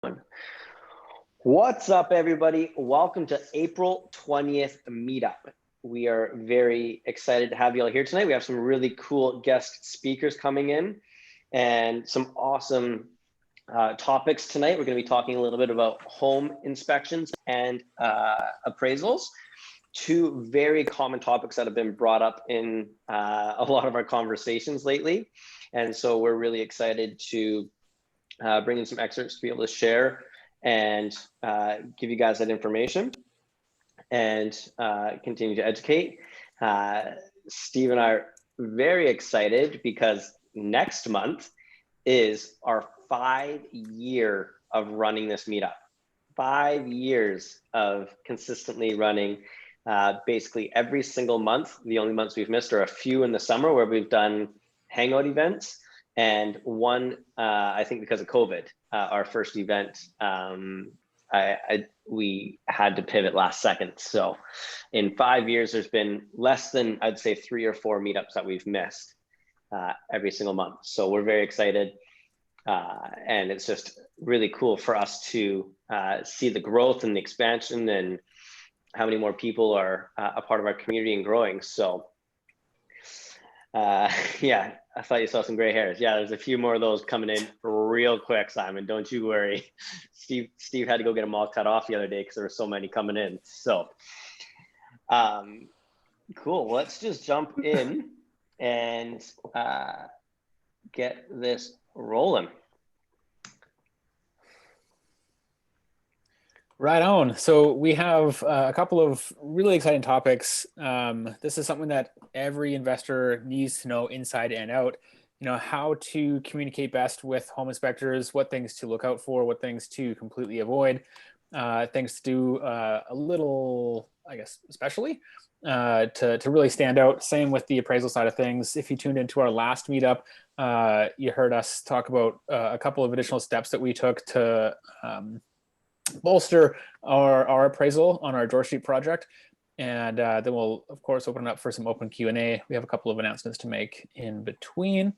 One. What's up, everybody? Welcome to April 20th meetup. We are very excited to have you all here tonight. We have some really cool guest speakers coming in and some awesome topics tonight. We're going to be talking a little bit about home inspections and appraisals. Two very common topics that have been brought up in a lot of our conversations lately. And so we're really excited to bring in some excerpts to be able to share and give you guys that information and continue to educate. Steve and I are very excited because next month is our 5-year of running this meetup. 5 years of consistently running basically every single month. The only months we've missed are a few in the summer where we've done hangout events, and one, I think because of COVID, our first event, we had to pivot last second. So in 5 years, there's been less than, I'd say, 3 or 4 meetups that we've missed every single month. So we're very excited. And it's just really cool for us to see the growth and the expansion and how many more people are a part of our community and growing. So yeah, I thought you saw some gray hairs. Yeah, there's a few more of those coming in real quick, Simon. Don't you worry. Steve had to go get them all cut off the other day because there were so many coming in. So cool. Let's just jump in and get this rolling. Right on. So we have a couple of really exciting topics. This is something that every investor needs to know inside and out. You know, how to communicate best with home inspectors, what things to look out for, what things to completely avoid, things to do a little, I guess, especially to really stand out. Same with the appraisal side of things. If you tuned into our last meetup, you heard us talk about a couple of additional steps that we took to bolster our appraisal on our George Street project. And then we'll, of course, open it up for some open Q&A. We have a couple of announcements to make in between,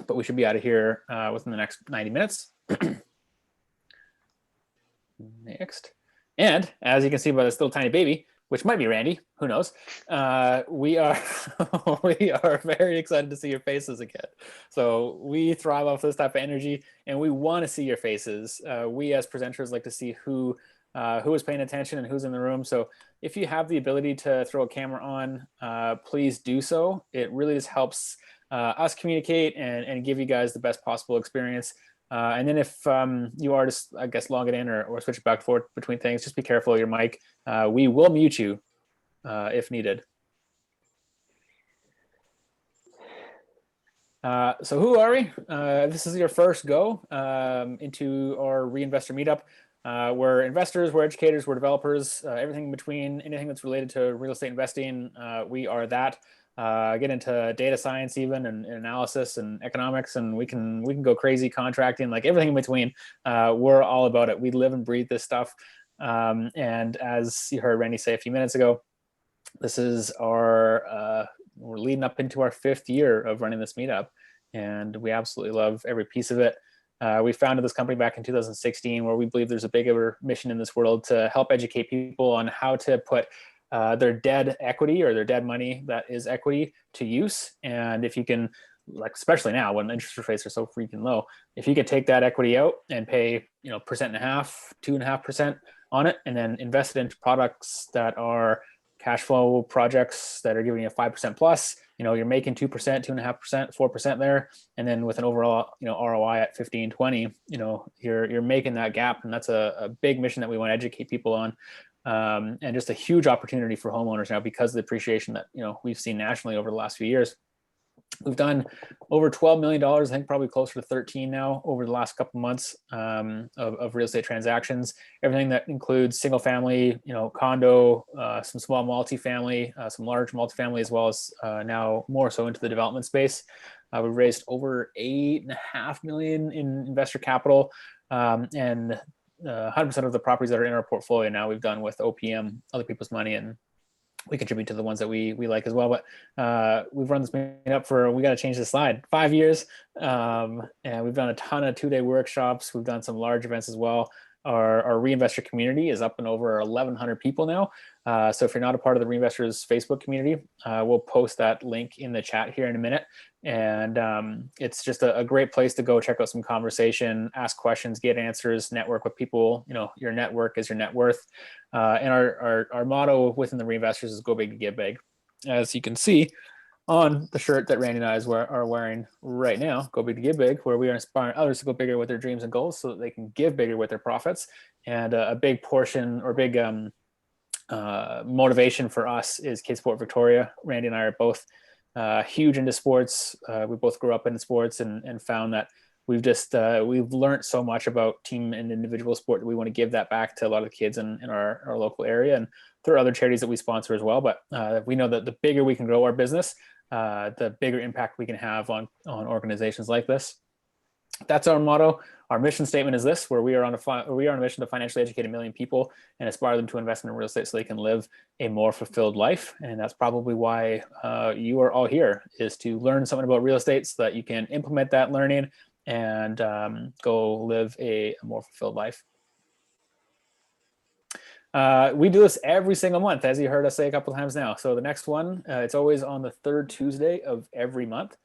but we should be out of here within the next 90 minutes. Next. And as you can see by this little tiny baby, which might be Randy, who knows, we are we are very excited to see your faces again. So we thrive off this type of energy, and we want to see your faces. We as presenters like to see who is paying attention and who's in the room. So if you have the ability to throw a camera on, please do so. It really just helps us communicate and give you guys the best possible experience. And then if you are just, I guess, log it in or switch it back and forth between things, just be careful of your mic. We will mute you if needed. So who are we? This is your first go into our Reinvestor meetup. We're investors, we're educators, we're developers, everything in between, anything that's related to real estate investing, we are that. Get into data science even and analysis and economics, and we can go crazy, contracting, like everything in between. We're all about it. We live and breathe this stuff. And as you heard Randy say a few minutes ago, this is our we're leading up into our 5th year of running this meetup, and we absolutely love every piece of it. We founded this company back in 2016, where we believe there's a bigger mission in this world to help educate people on how to put their dead equity or their dead money that is equity to use. And if you can, like, especially now when interest rates are so freaking low, if you could take that equity out and pay, 1.5%, 2.5% on it, and then invest it into products that are cash flow projects that are giving you a 5% plus, you're making 2%, 2.5%, 4% there. And then with an overall, ROI at 15, 20, you're making that gap. And that's a big mission that we want to educate people on. And just a huge opportunity for homeowners now because of the appreciation that we've seen nationally over the last few years. We've done over $12 million, I think probably closer to 13 now over the last couple of months of real estate transactions. Everything that includes single family, condo, some small multifamily, some large multifamily, as well as now more so into the development space. We've raised over $8.5 million in investor capital, and 100% of the properties that are in our portfolio now we've done with OPM, other people's money, and we contribute to the ones that we like as well. But we've run this meetup for, we got to change the slide, 5 years. And we've done a ton of 2-day workshops. We've done some large events as well. Our reinvestor community is up and over 1,100 people now. So if you're not a part of the Reinvestors Facebook community, we'll post that link in the chat here in a minute. And it's just a great place to go check out some conversation, ask questions, get answers, network with people. You know, your network is your net worth. And our motto within the Reinvestors is go big to give big. As you can see on the shirt that Randy and I are wearing right now, go big to give big, where we are inspiring others to go bigger with their dreams and goals so that they can give bigger with their profits. And a big portion or big motivation for us is Kids Sport Victoria. Randy and I are both huge into sports. We both grew up in sports and found that we've learned so much about team and individual sport that we want to give that back to a lot of the kids in our local area. And there are other charities that we sponsor as well. But we know that the bigger we can grow our business, the bigger impact we can have on organizations like this. That's our motto. Our mission statement is this, where we are on a mission to financially educate 1 million people and inspire them to invest in real estate so they can live a more fulfilled life. And that's probably why you are all here, is to learn something about real estate so that you can implement that learning and go live a more fulfilled life. We do this every single month, as you heard us say a couple of times now. So the next one, it's always on the 3rd Tuesday of every month.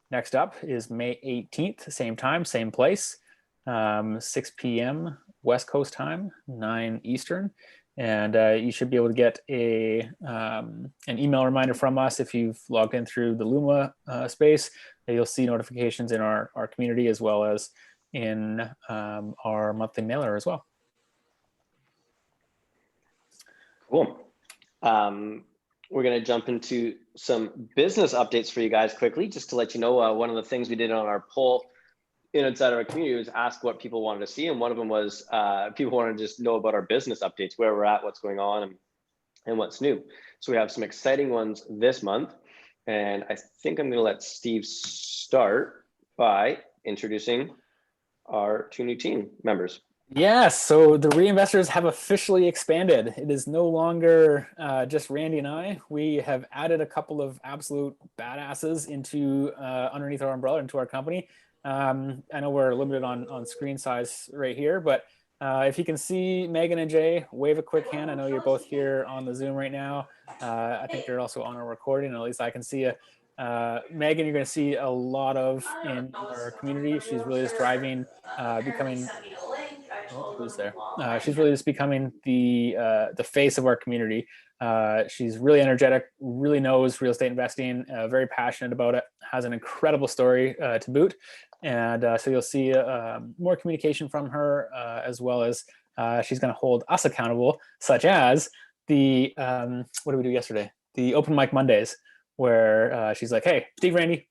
Next up is May 18th, same time, same place, 6 p.m. West Coast time, 9 Eastern. And you should be able to get an email reminder from us if you've logged in through the Luma space. You'll see notifications in our community as well as in our monthly mailer as well. Cool. We're going to jump into some business updates for you guys quickly, just to let you know, one of the things we did on our poll inside our community was ask what people wanted to see. And one of them was people wanted to just know about our business updates, where we're at, what's going on, and what's new. So we have some exciting ones this month. And I think I'm going to let Steve start by introducing our 2 new team members. Yes, so the Reinvestors have officially expanded. It is no longer just Randy and I. We have added a couple of absolute badasses into underneath our umbrella, into our company. I know we're limited on screen size right here, but if you can see Megan and Jay, wave a quick hand. I know you're both here on the Zoom right now. I think you're also on our recording, at least I can see you. Megan, you're going to see a lot of in our community. She's really just driving, becoming. Oh, who's there? She's really just becoming the face of our community. She's really energetic, really knows real estate investing, very passionate about it, has an incredible story to boot. And so you'll see more communication from her, as well as she's going to hold us accountable, such as the, what did we do yesterday? The Open Mic Mondays, where she's like, hey, Steve, Randy,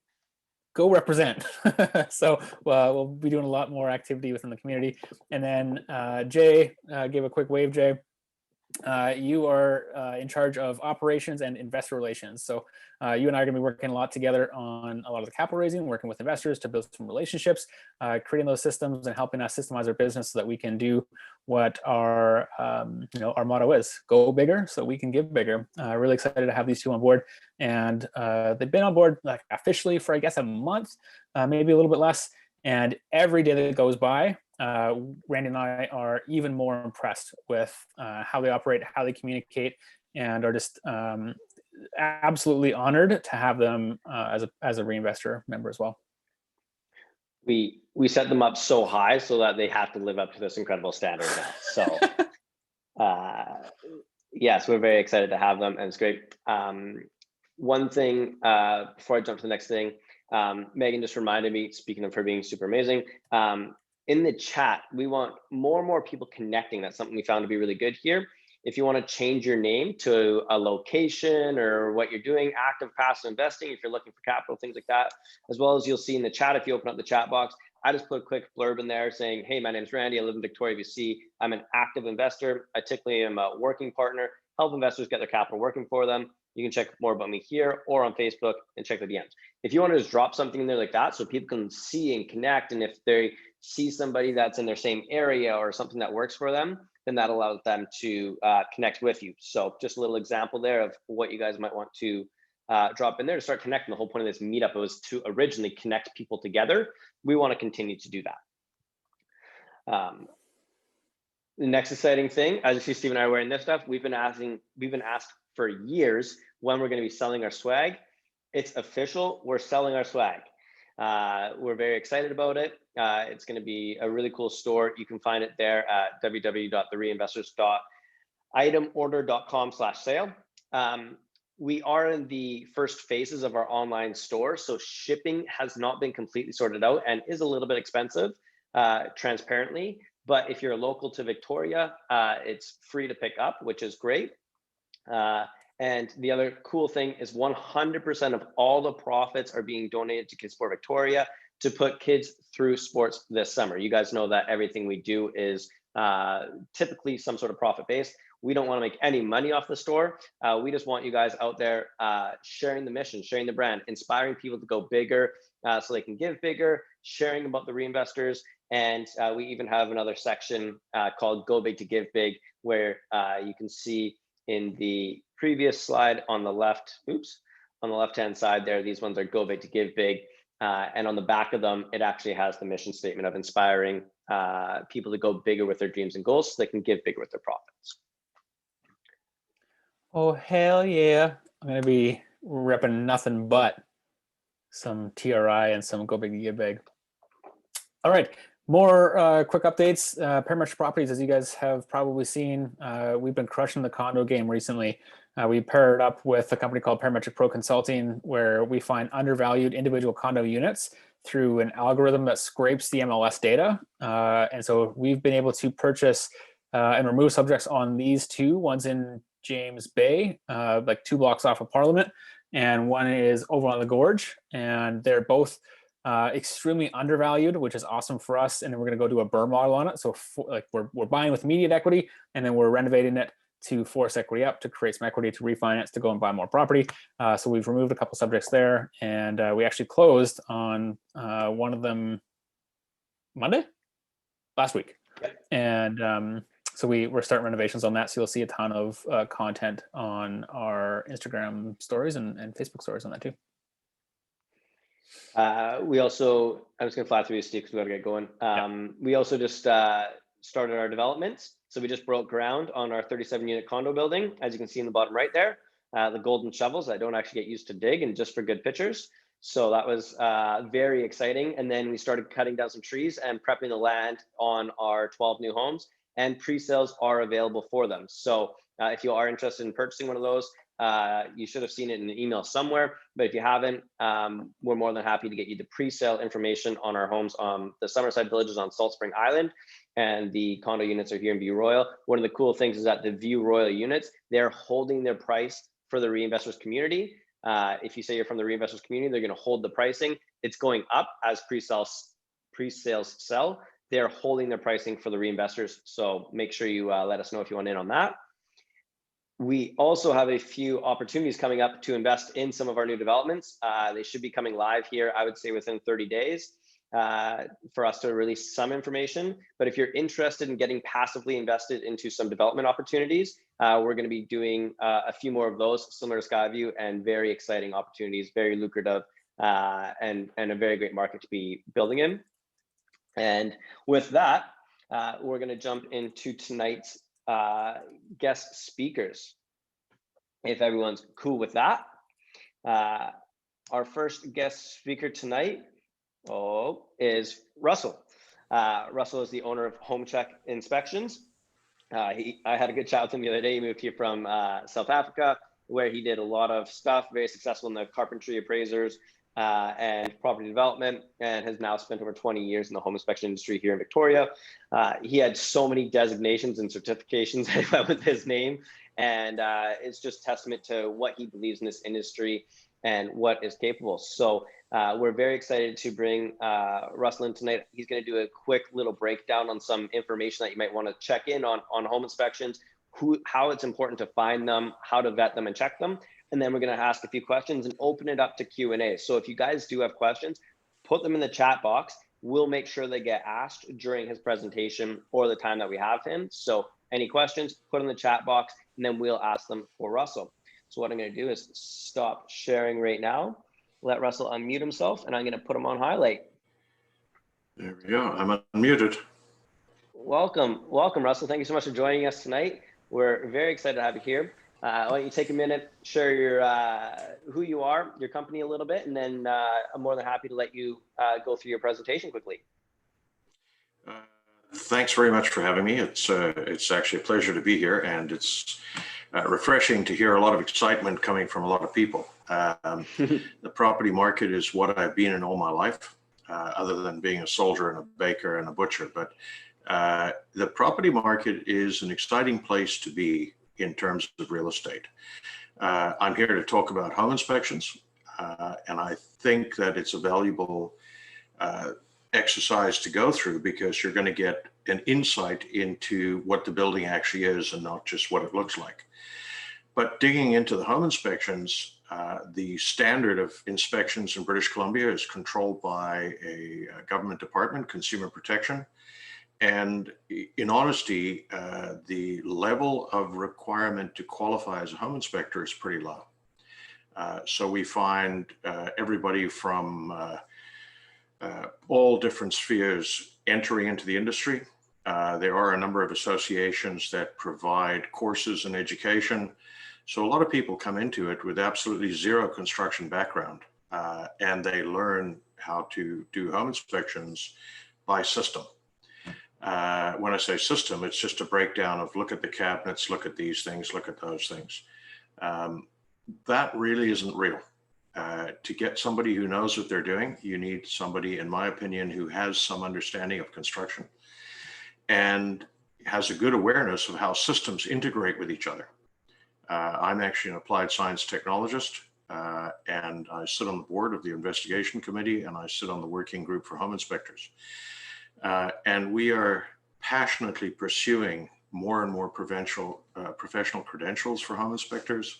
go represent. So we'll be doing a lot more activity within the community. And then Jay, give a quick wave, Jay. You are in charge of operations and investor relations. So you and I are going to be working a lot together on a lot of the capital raising, working with investors to build some relationships, creating those systems and helping us systemize our business so that we can do what our our motto is: go bigger so we can give bigger. Really excited to have these 2 on board, and they've been on board like officially for I guess a month, maybe a little bit less. And every day that goes by, Randy and I are even more impressed with how they operate, how they communicate, and are just absolutely honored to have them as a Reinvestor member as well. We set them up so high so that they have to live up to this incredible standard now. So yes, we're very excited to have them, and it's great. One thing before I jump to the next thing, Megan just reminded me, speaking of her being super amazing, in the chat, we want more and more people connecting. That's something we found to be really good here. If you want to change your name to a location or what you're doing, active, passive investing, if you're looking for capital, things like that, as well as you'll see in the chat, if you open up the chat box, I just put a quick blurb in there saying, hey, my name's Randy. I live in Victoria, BC. I'm an active investor. I typically am a working partner, help investors get their capital working for them. You can check more about me here or on Facebook and check the DMs. If you want to just drop something in there like that so people can see and connect, and if they see somebody that's in their same area or something that works for them, then that allows them to connect with you. So just a little example there of what you guys might want to drop in there to start connecting. The whole point of this meetup was to originally connect people together. We want to continue to do that. The next exciting thing, as you see Steve and I are wearing this stuff, we've been asked for years when we're going to be selling our swag. It's official, we're selling our swag. We're very excited about it. It's going to be a really cool store. You can find it there at www.thereinvestors.itemorder.com/sale. We are in the first phases of our online store, so shipping has not been completely sorted out and is a little bit expensive, transparently. But if you're local to Victoria, it's free to pick up, which is great. And the other cool thing is 100% of all the profits are being donated to Kids Sport Victoria to put kids through sports this summer. You guys know that everything we do is typically some sort of profit based. We don't want to make any money off the store. We just want you guys out there sharing the mission, sharing the brand, inspiring people to go bigger so they can give bigger, sharing about the reinvestors. And we even have another section called Go Big to Give Big, where you can see in the previous slide on the left, on the left-hand side there, these ones are Go Big to Give Big. And on the back of them, it actually has the mission statement of inspiring people to go bigger with their dreams and goals so they can give bigger with their profits. Oh, hell yeah. I'm going to be repping nothing but some TRI and some Go Big to Give Big. All right. More quick updates. Parametric Properties, as you guys have probably seen, we've been crushing the condo game recently. We paired up with a company called Parametric Pro Consulting, where we find undervalued individual condo units through an algorithm that scrapes the MLS data. And so we've been able to purchase and remove subjects on these two. One's in James Bay, like 2 blocks off of Parliament, and one is over on the Gorge. And they're both extremely undervalued, which is awesome for us. And then we're going to go do a BRRRR model on it. So we're buying with immediate equity, and then we're renovating it to force equity up to create some equity to refinance to go and buy more property. So we've removed a couple subjects there, and we actually closed on one of them Monday last week. And so we're starting renovations on that. So you'll see a ton of content on our Instagram stories and Facebook stories on that too. We also, I'm just gonna fly through this, Steve, because we gotta get going. We also just started our developments. So we just broke ground on our 37-unit condo building, as you can see in the bottom right there. The golden shovels I don't actually get used to dig, and just for good pictures. So that was very exciting. And then we started cutting down some trees and prepping the land on our 12 new homes, and pre-sales are available for them. So if you are interested in purchasing one of those, you should have seen it in an email somewhere, but if you haven't, we're more than happy to get you the pre-sale information on our homes on the Summerside Villages on Salt Spring Island, and the condo units are here in View Royal. One of the cool things is that the View Royal units, they're holding their price for the reinvestors community. If you say you're from the reinvestors community, they're going to hold the pricing. It's going up as pre-sales sell. They're holding their pricing for the reinvestors. So make sure you let us know if you want in on that. We also have a few opportunities coming up to invest in some of our new developments. They should be coming live here, I would say, within 30 days for us to release some information. But if you're interested in getting passively invested into some development opportunities, we're going to be doing a few more of those, similar to Skyview, and very exciting opportunities, very lucrative, and a very great market to be building in. And with that, we're going to jump into tonight's guest speakers, if everyone's cool with that. Our first guest speaker tonight is Russell. Russell is the owner of Home Check Inspections. I had a good chat with him the other day. He moved here from South Africa, where he did a lot of stuff, very successful in the carpentry, appraisers, and property development, and has now spent over 20 years in the home inspection industry here in Victoria. He had so many designations and certifications that went with his name, and it's just testament to what he believes in this industry and what is capable. So we're very excited to bring Russell in tonight. He's going to do a quick little breakdown on some information that you might want to check in on home inspections, how it's important to find them, how to vet them and check them. And then we're going to ask a few questions and open it up to Q&A. So if you guys do have questions, put them in the chat box. we'll make sure they get asked during his presentation or the time that we have him. So any questions, put in the chat box, and then we'll ask them for Russell. So what I'm going to do is stop sharing right now, let Russell unmute himself, and I'm going to put him on highlight. There we go. I'm unmuted. Welcome, Russell. Thank you so much for joining us tonight. We're very excited to have you here. Why don't you take a minute, share your who you are, your company a little bit, and then I'm more than happy to let you go through your presentation quickly. Thanks very much for having me. It's actually a pleasure to be here, and it's refreshing to hear a lot of excitement coming from a lot of people. The property market is what I've been in all my life, other than being a soldier and a baker and a butcher. But the property market is an exciting place to be in terms of real estate. I'm here to talk about home inspections, and I think that it's a valuable exercise to go through because you're going to get an insight into what the building actually is and not just what it looks like. But digging into the home inspections, the standard of inspections in British Columbia is controlled by a government department, Consumer Protection. And in honesty, the level of requirement to qualify as a home inspector is pretty low. So we find everybody from all different spheres entering into the industry. There are a number of associations that provide courses and education. So a lot of people come into it with absolutely zero construction background, and they learn how to do home inspections by system. When I say system, it's just a breakdown of look at the cabinets, look at these things, look at those things. That really isn't real. To get somebody who knows what they're doing, you need somebody, in my opinion, who has some understanding of construction and has a good awareness of how systems integrate with each other. I'm actually an applied science technologist, and I sit on the board of the investigation committee, and I sit on the working group for home inspectors. And we are passionately pursuing more and more professional credentials for home inspectors,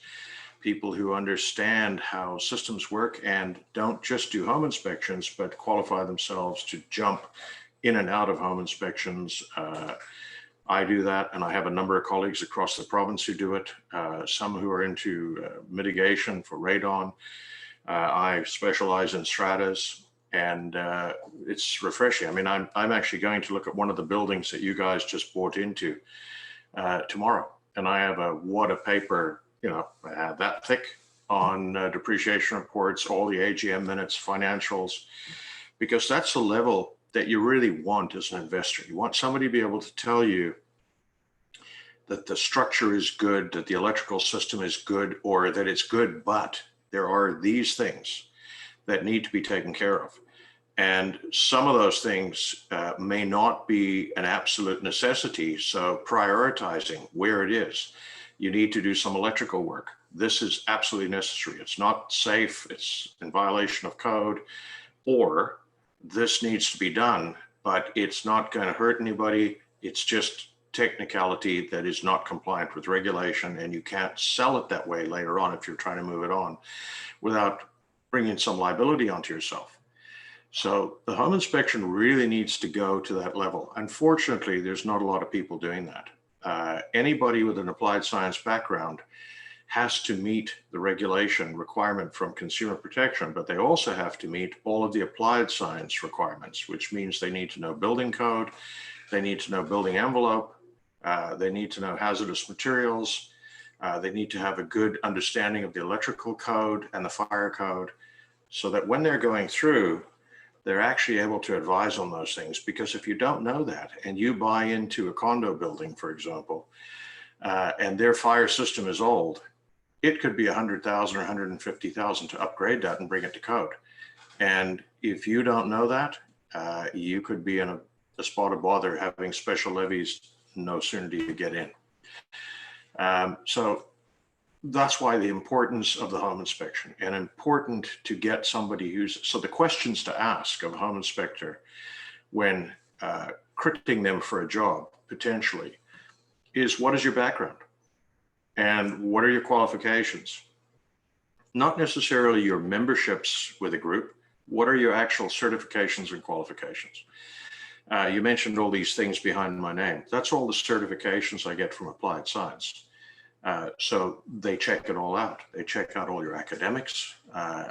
people who understand how systems work and don't just do home inspections, but qualify themselves to jump in and out of home inspections. I do that, and I have a number of colleagues across the province who do it, some who are into mitigation for radon. I specialize in stratas. And it's refreshing. I mean, I'm actually going to look at one of the buildings that you guys just bought into tomorrow. And I have a wad of paper, that thick on depreciation reports, all the AGM minutes, financials, because that's the level that you really want as an investor. You want somebody to be able to tell you that the structure is good, that the electrical system is good, or that it's good, but there are these things that need to be taken care of. And some of those things may not be an absolute necessity. So prioritizing where it is, you need to do some electrical work. This is absolutely necessary. It's not safe. It's in violation of code, or this needs to be done, but it's not going to hurt anybody. It's just technicality that is not compliant with regulation, and you can't sell it that way later on if you're trying to move it on without bringing some liability onto yourself. So the home inspection really needs to go to that level. Unfortunately, there's not a lot of people doing that. Anybody with an applied science background has to meet the regulation requirement from Consumer Protection, but they also have to meet all of the applied science requirements, which means they need to know building code, they need to know building envelope, they need to know hazardous materials, they need to have a good understanding of the electrical code and the fire code, so that when they're going through, they're actually able to advise on those things. Because if you don't know that and you buy into a condo building, for example, and their fire system is old, it could be $100,000 or $150,000 to upgrade that and bring it to code. And if you don't know that, you could be in a spot of bother having special levies no sooner do you get in. So that's why the importance of the home inspection, and important to get somebody so the questions to ask of a home inspector when crediting them for a job potentially is, what is your background? And what are your qualifications? Not necessarily your memberships with a group, What are your actual certifications and qualifications? You mentioned all these things behind my name. That's all the certifications I get from applied science. So they check it all out. They check out all your academics,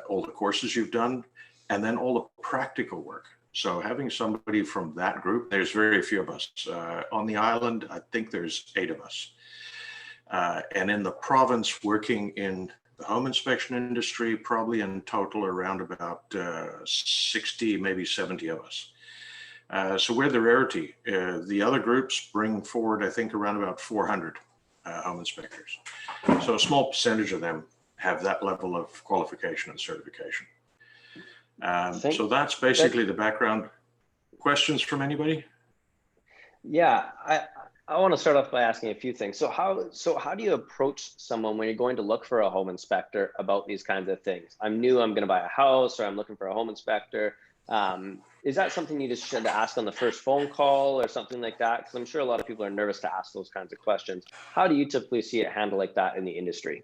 all the courses you've done, and then all the practical work. So having somebody from that group, there's very few of us. On the island, I think there's 8 of us. And in the province, working in the home inspection industry, probably in total around about 60, maybe 70 of us. So we're the rarity. The other groups bring forward, I think, around about 400 home inspectors. So a small percentage of them have that level of qualification and certification. So that's basically the background. Questions from anybody? Yeah, I want to start off by asking a few things. So how do you approach someone when you're going to look for a home inspector about these kinds of things? I'm new, I'm going to buy a house, or I'm looking for a home inspector. Is that something you just should ask on the first phone call or something like that? Because I'm sure a lot of people are nervous to ask those kinds of questions. How do you typically see it handled like that in the industry?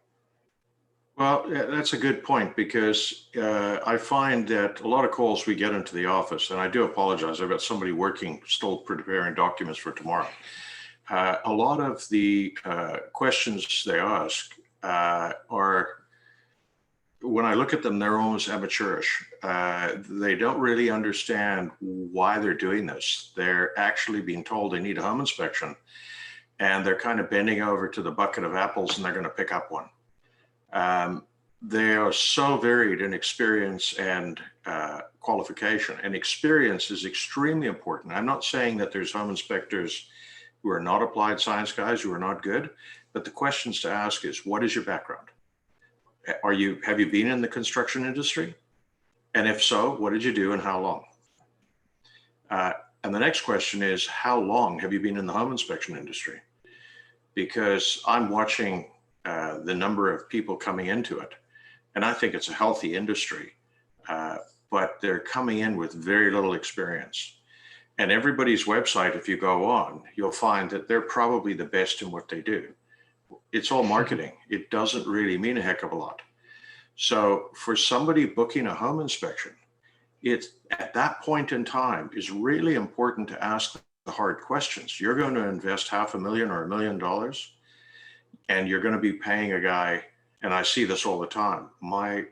Well, that's a good point, because I find that a lot of calls we get into the office, and I do apologize, I've got somebody working, still preparing documents for tomorrow. A lot of the questions they ask are, when I look at them, they're almost amateurish. They don't really understand why they're doing this. They're actually being told they need a home inspection, and they're kind of bending over to the bucket of apples and they're going to pick up one. They are so varied in experience and qualification, and experience is extremely important. I'm not saying that there's home inspectors who are not applied science guys who are not good, but the questions to ask is, what is your background? Have you been in the construction industry? And if so, what did you do and how long? And the next question is, how long have you been in the home inspection industry? Because I'm watching the number of people coming into it, and I think it's a healthy industry, but they're coming in with very little experience. And everybody's website, if you go on, you'll find that they're probably the best in what they do. It's all marketing. It doesn't really mean a heck of a lot. So for somebody booking a home inspection, it's at that point in time is really important to ask the hard questions. You're going to invest $500,000 or $1 million, and you're going to be paying a guy, and I see this all the time. My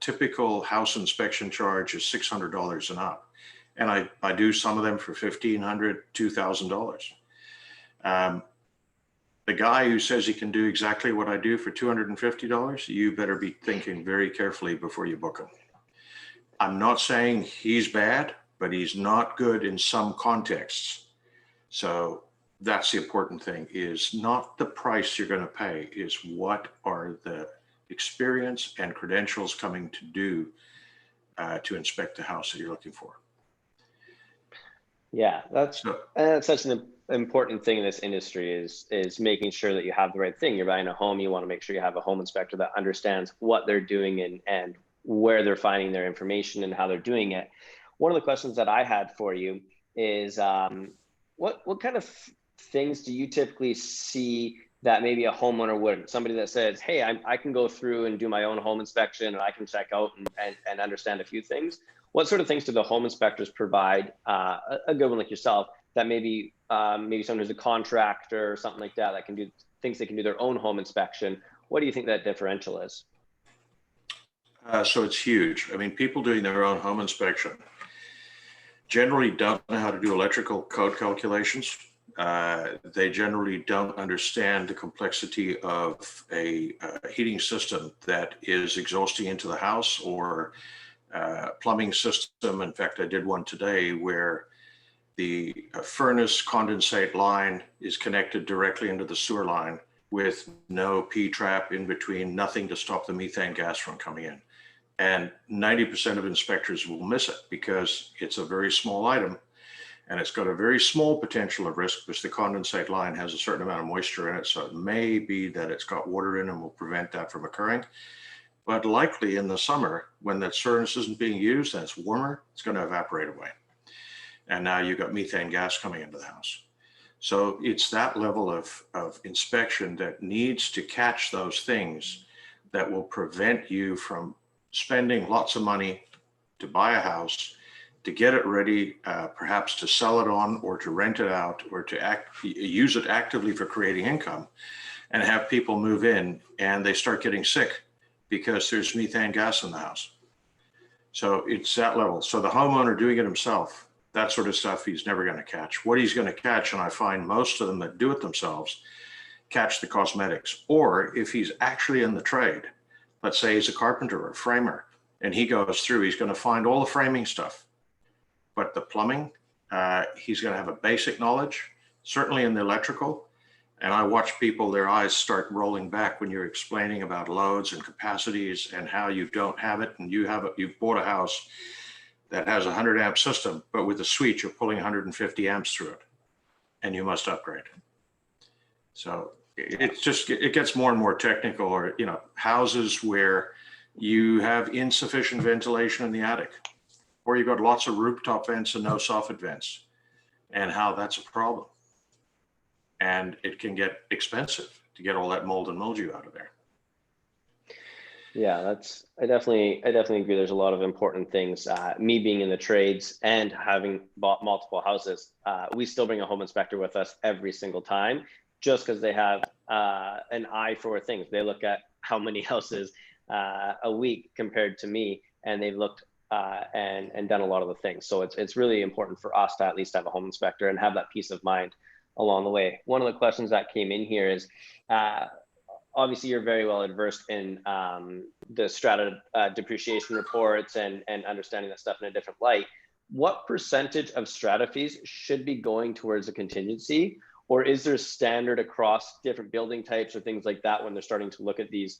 typical house inspection charge is $600 and up. And I do some of them for $1,500, $2,000. The guy who says he can do exactly what I do for $250, you better be thinking very carefully before you book him. I'm not saying he's bad, but he's not good in some contexts. So that's the important thing, is not the price you're going to pay, is what are the experience and credentials coming to do to inspect the house that you're looking for. Yeah, that's such an important thing in this industry is making sure that you have the right thing. You're buying a home, you want to make sure you have a home inspector that understands what they're doing and where they're finding their information and how they're doing it. One of the questions that I had for you is what kind of things do you typically see that maybe a homeowner wouldn't? Somebody that says, hey, I can go through and do my own home inspection and I can check out and understand a few things. What sort of things do the home inspectors provide, a good one like yourself, that maybe someone who's a contractor or something like that can do things, they can do their own home inspection? What do you think that differential is? So it's huge. I mean, people doing their own home inspection generally don't know how to do electrical code calculations. They generally don't understand the complexity of a heating system that is exhausting into the house, or plumbing system. In fact, I did one today where the furnace condensate line is connected directly into the sewer line with no P-trap in between, nothing to stop the methane gas from coming in. And 90% of inspectors will miss it because it's a very small item and it's got a very small potential of risk because the condensate line has a certain amount of moisture in it. So it may be that it's got water in and will prevent that from occurring. But likely in the summer, when that furnace isn't being used and it's warmer, it's going to evaporate away. And now you've got methane gas coming into the house. So it's that level of inspection that needs to catch those things that will prevent you from spending lots of money to buy a house, to get it ready, perhaps to sell it on or to rent it out or to use it actively for creating income, and have people move in and they start getting sick because there's methane gas in the house. So it's that level. So the homeowner doing it himself, that sort of stuff he's never going to catch. What he's going to catch, and I find most of them that do it themselves, catch the cosmetics. Or if he's actually in the trade, let's say he's a carpenter or a framer, and he goes through, he's going to find all the framing stuff. But the plumbing, he's going to have a basic knowledge, certainly in the electrical. And I watch people, their eyes start rolling back when you're explaining about loads and capacities and how you don't have it. And you've bought a house that has a 100 amp system, but with a switch, you're pulling 150 amps through it, and you must upgrade. So it gets more and more technical. Or, houses where you have insufficient ventilation in the attic, or you've got lots of rooftop vents and no soffit vents, and how that's a problem. And it can get expensive to get all that mold and mildew out of there. Yeah, I definitely agree. There's a lot of important things. Me being in the trades and having bought multiple houses, we still bring a home inspector with us every single time, just because they have an eye for things. They look at how many houses a week compared to me, and they've looked and done a lot of the things. So it's really important for us to at least have a home inspector and have that peace of mind along the way. One of the questions that came in here is, obviously you're very well adversed in the strata depreciation reports and understanding that stuff in a different light. What percentage of strata fees should be going towards a contingency? Or is there standard across different building types or things like that when they're starting to look at these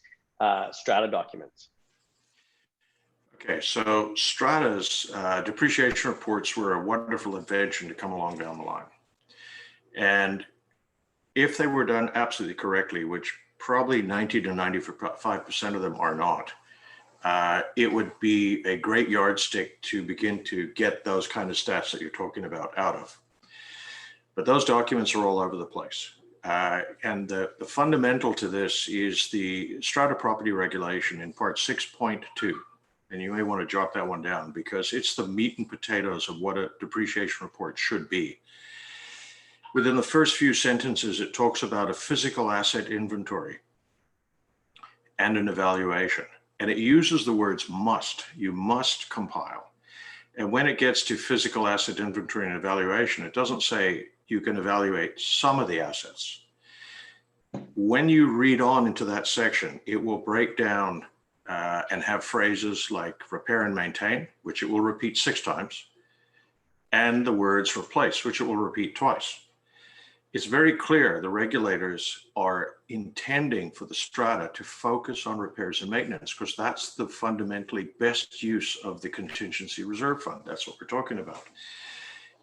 strata documents? Okay, so strata's depreciation reports were a wonderful invention to come along down the line. And if they were done absolutely correctly, which probably 90 to 95% of them are not, it would be a great yardstick to begin to get those kind of stats that you're talking about out of. But those documents are all over the place. And the fundamental to this is the strata property regulation in part 6.2. And you may want to jot that one down because it's the meat and potatoes of what a depreciation report should be. Within the first few sentences, it talks about a physical asset inventory and an evaluation. And it uses the words must. You must compile. And when it gets to physical asset inventory and evaluation, it doesn't say you can evaluate some of the assets. When you read on into that section, it will break down and have phrases like repair and maintain, which it will repeat 6 times, and the words replace, which it will repeat twice. It's very clear the regulators are intending for the strata to focus on repairs and maintenance because that's the fundamentally best use of the contingency reserve fund. That's what we're talking about.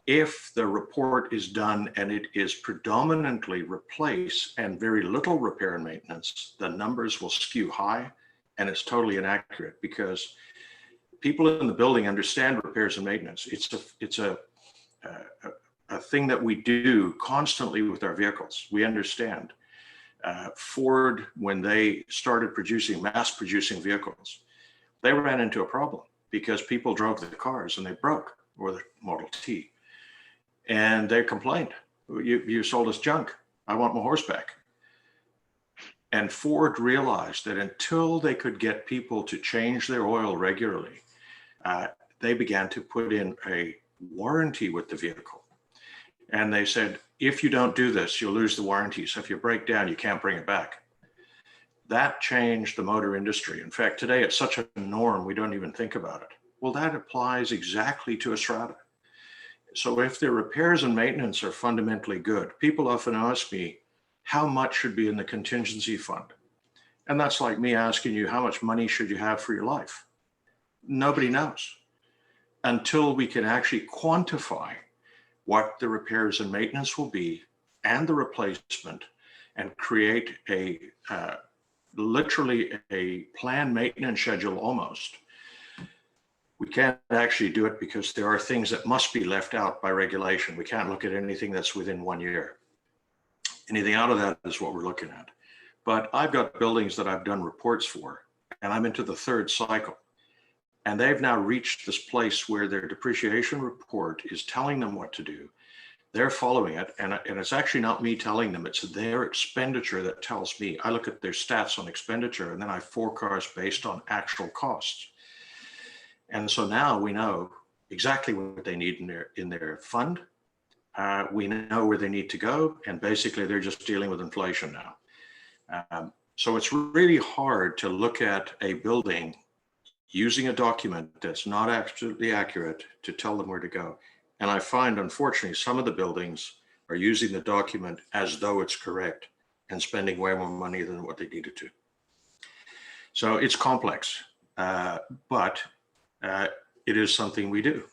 If the report is done and it is predominantly replace and very little repair and maintenance, the numbers will skew high and it's totally inaccurate because people in the building understand repairs and maintenance. It's a thing that we do constantly with our vehicles. We understand. Ford, when they started mass producing vehicles, they ran into a problem because people drove the cars and they broke, or the Model T. And they complained, you sold us junk. I want my horse back. And Ford realized that until they could get people to change their oil regularly, they began to put in a warranty with the vehicle. And they said, if you don't do this, you'll lose the warranty. So if you break down, you can't bring it back. That changed the motor industry. In fact, today it's such a norm, we don't even think about it. Well, that applies exactly to a strata. So if their repairs and maintenance are fundamentally good, people often ask me, how much should be in the contingency fund? And that's like me asking you, how much money should you have for your life? Nobody knows until we can actually quantify what the repairs and maintenance will be and the replacement and create literally a planned maintenance schedule almost. We can't actually do it because there are things that must be left out by regulation. We can't look at anything that's within 1 year. Anything out of that is what we're looking at. But I've got buildings that I've done reports for, and I'm into the 3rd cycle. And they've now reached this place where their depreciation report is telling them what to do. They're following it. And it's actually not me telling them, it's their expenditure that tells me. I look at their stats on expenditure and then I forecast based on actual costs. And so now we know exactly what they need in their fund. We know where they need to go. And basically they're just dealing with inflation now. So it's really hard to look at a building using a document that's not absolutely accurate to tell them where to go. And I find, unfortunately, some of the buildings are using the document as though it's correct and spending way more money than what they needed to. So it's complex, but it is something we do.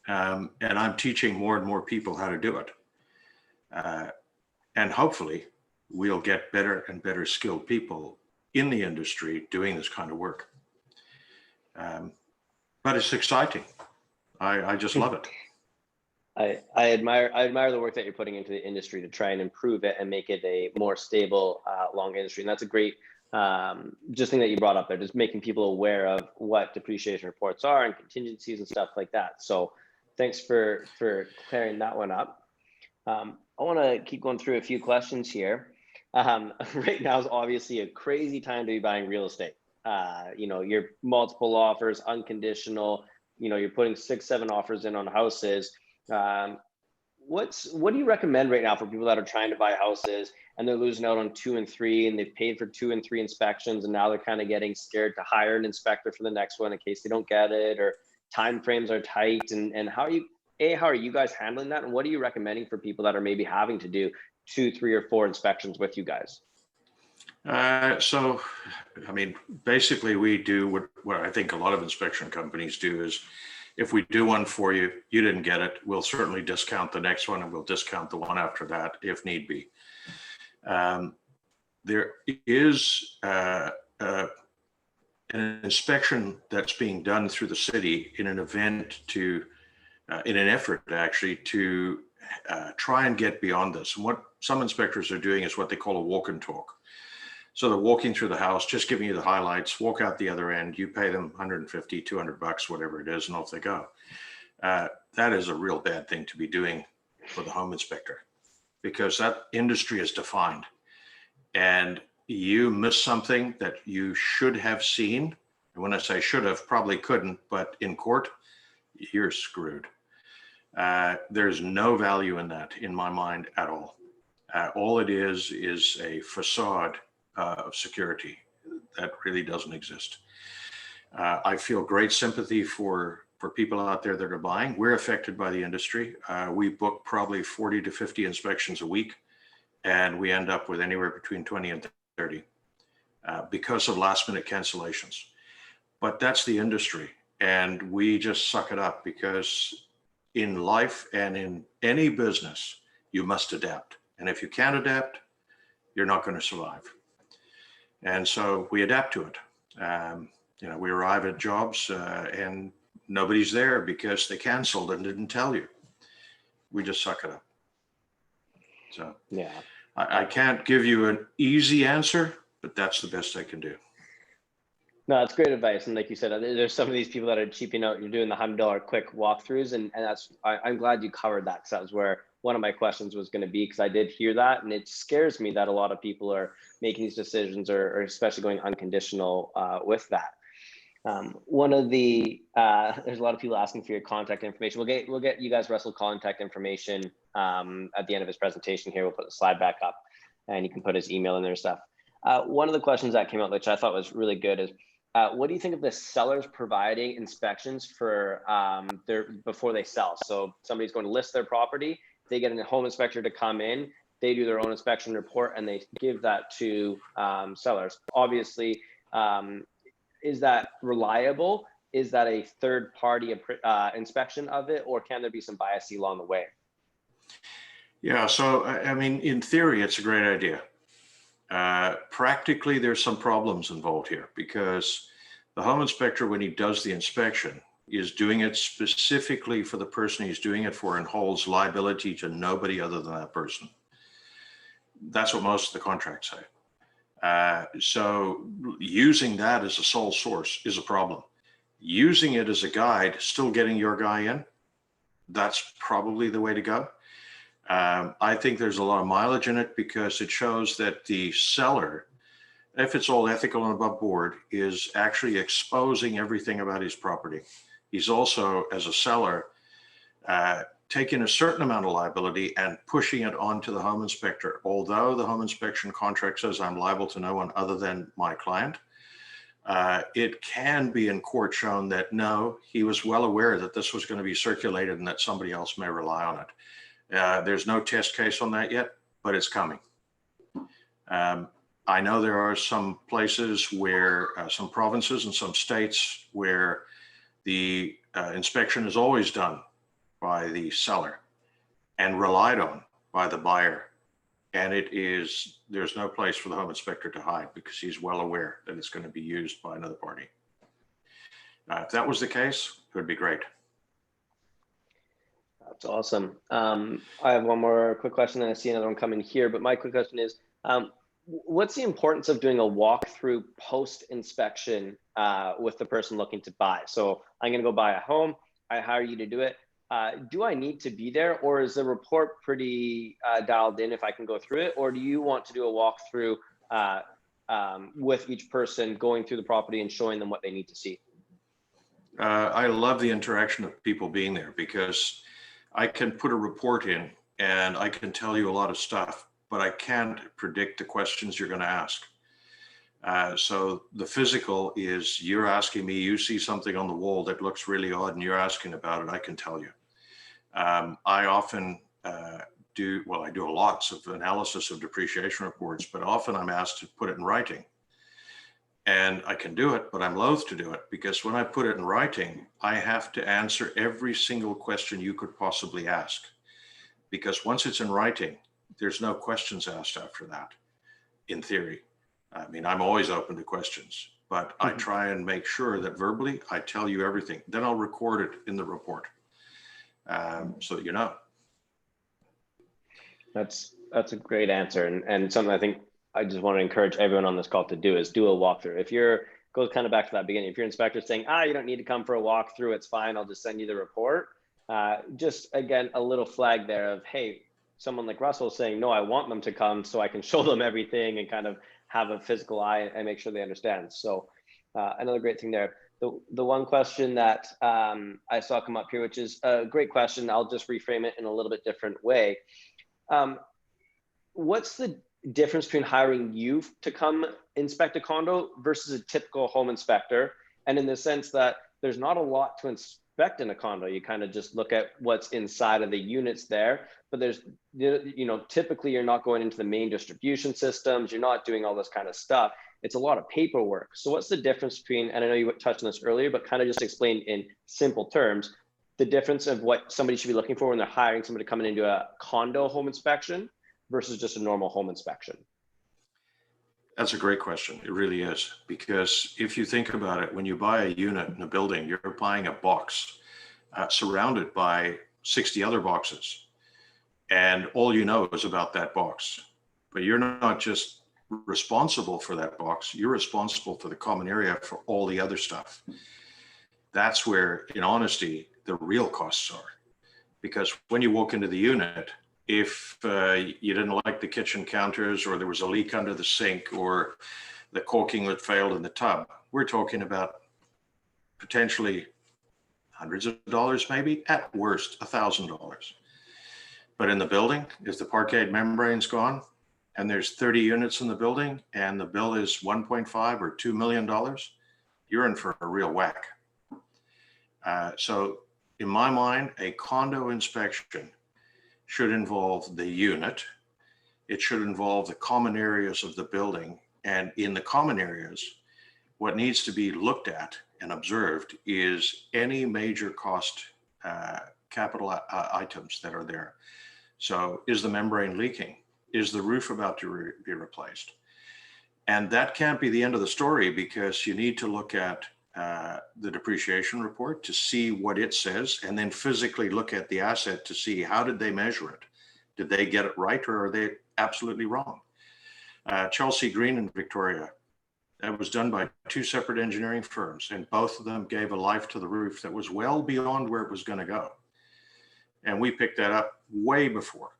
And I'm teaching more and more people how to do it. And hopefully we'll get better and better skilled people in the industry doing this kind of work. But it's exciting. I just love it. I admire the work that you're putting into the industry to try and improve it and make it a more stable, long industry. And that's a great just thing that you brought up there, just making people aware of what depreciation reports are and contingencies and stuff like that. So thanks for clearing that one up. I want to keep going through a few questions here. Right now is obviously a crazy time to be buying real estate. You're multiple offers, unconditional, you're putting 6-7 offers in on houses. What do you recommend right now for people that are trying to buy houses and they're losing out on 2 and 3 and they've paid for 2 and 3 inspections and now they're kind of getting scared to hire an inspector for the next one in case they don't get it, or time frames are tight, and how are you guys handling that, and what are you recommending for people that are maybe having to do 2, 3, or 4 inspections with you guys? So, I mean, basically we do what I think a lot of inspection companies do is, if we do one for you, you didn't get it, we'll certainly discount the next one and we'll discount the one after that if need be. There is an inspection that's being done through the city in an effort actually to try and get beyond this. And what some inspectors are doing is what they call a walk and talk. So they're walking through the house, just giving you the highlights, walk out the other end, you pay them 150, 200 bucks, whatever it is, and off they go. That is a real bad thing to be doing for the home inspector, because that industry is defined and you miss something that you should have seen. And when I say should have, probably couldn't, but in court, you're screwed. There's no value in that in my mind at all. All it is a facade of security that really doesn't exist. I feel great sympathy for people out there that are buying. We're affected by the industry. We book probably 40 to 50 inspections a week, and we end up with anywhere between 20 and 30 because of last minute cancellations. But that's the industry, and we just suck it up, because in life and in any business, you must adapt. And if you can't adapt, you're not going to survive. And so we adapt to it. We arrive at jobs and nobody's there because they canceled and didn't tell you. We just suck it up. So yeah, I can't give you an easy answer, but that's the best I can do. No, that's great advice. And like you said, there's some of these people that are cheaping out. You're doing the $100 quick walkthroughs, and I'm glad you covered that, because that was where one of my questions was going to be, because I did hear that, and it scares me that a lot of people are making these decisions, or especially going unconditional with that. One of the there's a lot of people asking for your contact information. We'll get you guys Russell contact information at the end of his presentation here. We'll put the slide back up, and you can put his email in there and stuff. One of the questions that came out, which I thought was really good, is what do you think of the sellers providing inspections for before they sell? So somebody's going to list their property, they get a home inspector to come in, they do their own inspection report, and they give that to sellers. Obviously, is that reliable? Is that a third party inspection of it, or can there be some bias along the way? Yeah, so I mean, in theory, it's a great idea. Practically, there's some problems involved here, because the home inspector, when he does the inspection, is doing it specifically for the person he's doing it for and holds liability to nobody other than that person. That's what most of the contracts say. So using that as a sole source is a problem. using it as a guide, still getting your guy in, that's probably the way to go. I think there's a lot of mileage in it because it shows that the seller, if it's all ethical and above board, is actually exposing everything about his property. He's also, as a seller, taking a certain amount of liability and pushing it onto the home inspector. Although the home inspection contract says I'm liable to no one other than my client, it can be in court shown that no, he was well aware that this was going to be circulated and that somebody else may rely on it. There's no test case on that yet, but it's coming. I know there are some places where, some provinces and some states where the inspection is always done by the seller and relied on by the buyer. And there's no place for the home inspector to hide because he's well aware that it's going to be used by another party. If that was the case, it would be great. That's awesome. I have one more quick question, and I see another one coming here, but my quick question is, what's the importance of doing a walkthrough post-inspection with the person looking to buy? So I'm going to go buy a home. I hire you to do it. Do I need to be there, or is the report pretty dialed in if I can go through it? Or do you want to do a walkthrough with each person going through the property and showing them what they need to see? I love the interaction of people being there because I can put a report in and I can tell you a lot of stuff, but I can't predict the questions you're going to ask. So the physical is you're asking me, you see something on the wall that looks really odd and you're asking about it, I can tell you. I often I do lots of analysis of depreciation reports, but often I'm asked to put it in writing. And I can do it, but I'm loath to do it because when I put it in writing, I have to answer every single question you could possibly ask. Because once it's in writing, there's no questions asked after that, in theory. I mean, I'm always open to questions, but I try and make sure that verbally I tell you everything. Then I'll record it in the report so that you know. That's a great answer, and something I think I just want to encourage everyone on this call to do is do a walkthrough. If goes kind of back to that beginning, if your inspector's saying, you don't need to come for a walkthrough, it's fine, I'll just send you the report. Just again, a little flag there of, hey, someone like Russell saying, no, I want them to come so I can show them everything and kind of have a physical eye and make sure they understand. So another great thing there. The one question that I saw come up here, which is a great question, I'll just reframe it in a little bit different way. What's the difference between hiring you to come inspect a condo versus a typical home inspector? And in the sense that there's not a lot to inspect in a condo, you kind of just look at what's inside of the units there, but there's, typically you're not going into the main distribution systems, you're not doing all this kind of stuff. It's a lot of paperwork. So what's the difference between, and I know you touched on this earlier, but kind of just explain in simple terms, the difference of what somebody should be looking for when they're hiring somebody coming into a condo home inspection versus just a normal home inspection? That's a great question. It really is. Because if you think about it, when you buy a unit in a building, you're buying a box surrounded by 60 other boxes. And all you know is about that box. But you're not just responsible for that box, you're responsible for the common area for all the other stuff. That's where, in honesty, the real costs are. Because when you walk into the unit, if you didn't like the kitchen counters, or there was a leak under the sink, or the caulking that failed in the tub, we're talking about potentially hundreds of dollars, maybe at worst $1,000. But in the building, if the parquet membrane's gone and there's 30 units in the building and the bill is $1.5 or $2 million, you're in for a real whack. So in my mind, a condo inspection should involve the unit. It should involve the common areas of the building. And in the common areas, what needs to be looked at and observed is any major cost capital items that are there. So is the membrane leaking? Is the roof about to be replaced? And that can't be the end of the story, because you need to look at the depreciation report to see what it says, and then physically look at the asset to see how did they measure it? Did they get it right, or are they absolutely wrong? Chelsea Green in Victoria that was done by two separate engineering firms, and both of them gave a life to the roof that was well beyond where it was going to go. And we picked that up way before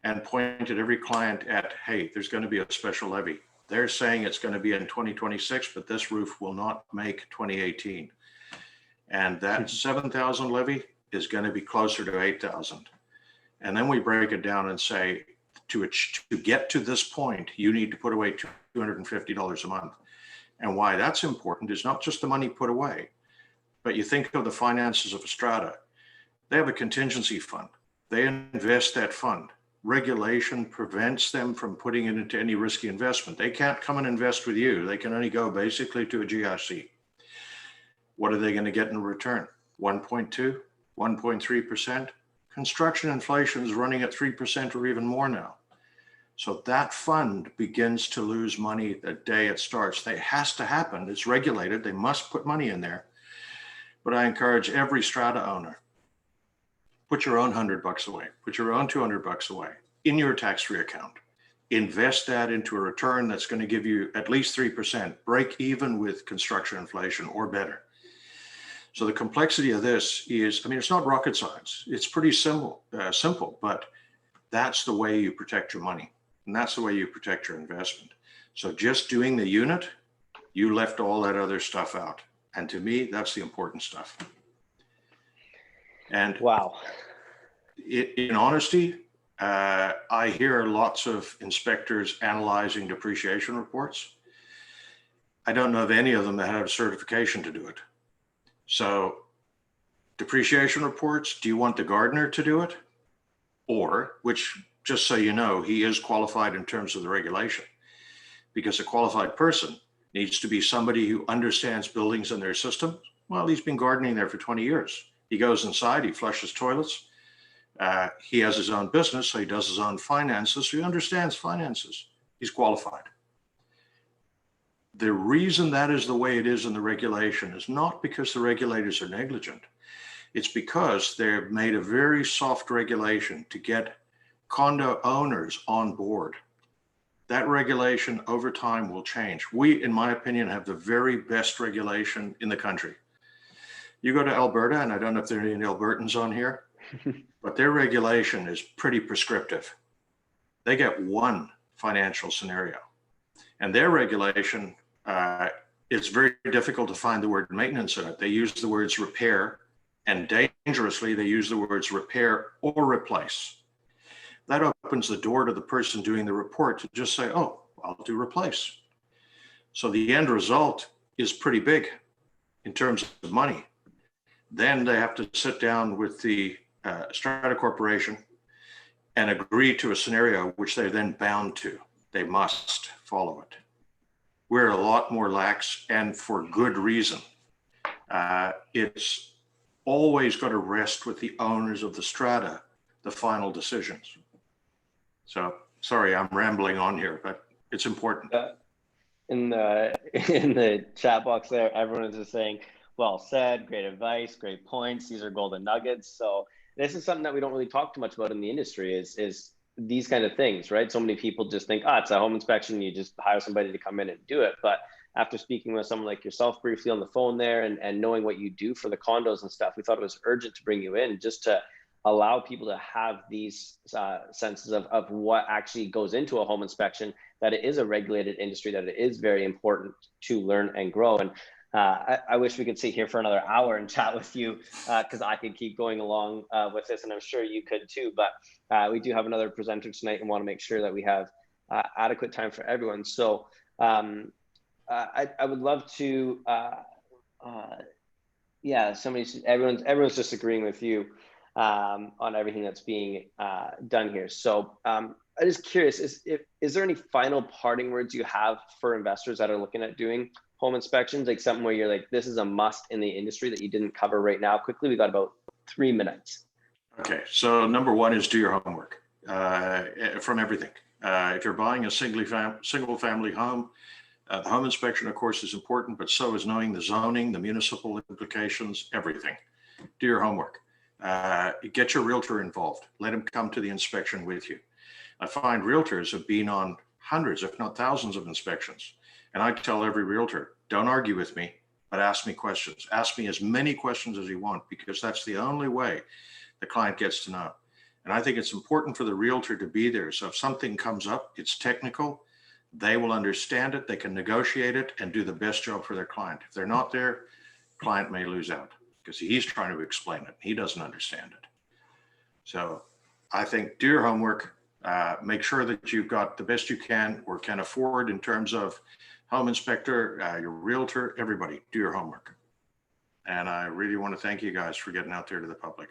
and pointed every client at, hey, there's going to be a special levy. They're saying it's going to be in 2026, but this roof will not make 2018. And that 7,000 levy is going to be closer to 8,000. And then we break it down and say, to get to this point, you need to put away $250 a month. And why that's important is not just the money put away, but you think of the finances of a strata. They have a contingency fund. They invest that fund. Regulation prevents them from putting it into any risky investment. They can't come and invest with you. They can only go basically to a GIC. What are they going to get in return? 1.2, 1.3%? Construction inflation is running at 3% or even more now. So that fund begins to lose money the day it starts. It has to happen. It's regulated. They must put money in there. But I encourage every strata owner, put your own $100 away, put your own $200 away in your tax-free account. Invest that into a return that's going to give you at least 3%, break even with construction inflation or better. So the complexity of this is, I mean, it's not rocket science. It's pretty simple, but that's the way you protect your money. And that's the way you protect your investment. So just doing the unit, you left all that other stuff out. And to me, that's the important stuff. And wow. In honesty, I hear lots of inspectors analyzing depreciation reports. I don't know of any of them that have a certification to do it. So depreciation reports, do you want the gardener to do it? Or, which, just so you know, he is qualified in terms of the regulation, because a qualified person needs to be somebody who understands buildings and their systems. Well, he's been gardening there for 20 years. He goes inside, he flushes toilets. He has his own business, so he does his own finances. So he understands finances. He's qualified. The reason that is the way it is in the regulation is not because the regulators are negligent. It's because they've made a very soft regulation to get condo owners on board. That regulation over time will change. We, in my opinion, have the very best regulation in the country. You go to Alberta, and I don't know if there are any Albertans on here, but their regulation is pretty prescriptive. They get one financial scenario, and their regulation, it's very difficult to find the word maintenance in it. They use the words repair, and dangerously, they use the words repair or replace. That opens the door to the person doing the report to just say, oh, I'll do replace. So the end result is pretty big in terms of money. Then they have to sit down with the strata corporation and agree to a scenario which they're then bound to. They must follow it. We're a lot more lax, and for good reason. It's always going to rest with the owners of the strata, the final decisions. So sorry, I'm rambling on here, but it's important. In the chat box there, everyone is just saying, well said, great advice, great points. These are golden nuggets. So this is something that we don't really talk too much about in the industry is these kind of things, right? So many people just think, it's a home inspection. You just hire somebody to come in and do it. But after speaking with someone like yourself briefly on the phone there and knowing what you do for the condos and stuff, we thought it was urgent to bring you in just to allow people to have these senses of what actually goes into a home inspection, that it is a regulated industry, that it is very important to learn and grow. And I wish we could sit here for another hour and chat with you, because I could keep going along with this, and I'm sure you could too. But we do have another presenter tonight and want to make sure that we have adequate time for everyone. So I would love to, everyone's just agreeing with you on everything that's being done here. So I'm just curious, is there any final parting words you have for investors that are looking at doing home inspections, like something where you're like, this is a must in the industry that you didn't cover right now? Quickly, we got about 3 minutes. Okay, so number one is do your homework from everything. If you're buying a single family home, the home inspection, of course, is important, but so is knowing the zoning, the municipal implications, everything. Do your homework. Get your realtor involved. Let him come to the inspection with you. I find realtors have been on hundreds, if not thousands of inspections. And I tell every realtor, don't argue with me, but ask me questions. Ask me as many questions as you want, because that's the only way the client gets to know. And I think it's important for the realtor to be there. So if something comes up, it's technical, they will understand it, they can negotiate it and do the best job for their client. If they're not there, client may lose out because he's trying to explain it. He doesn't understand it. So I think do your homework, make sure that you've got the best you can or can afford in terms of home inspector, your realtor, everybody do your homework. And I really want to thank you guys for getting out there to the public.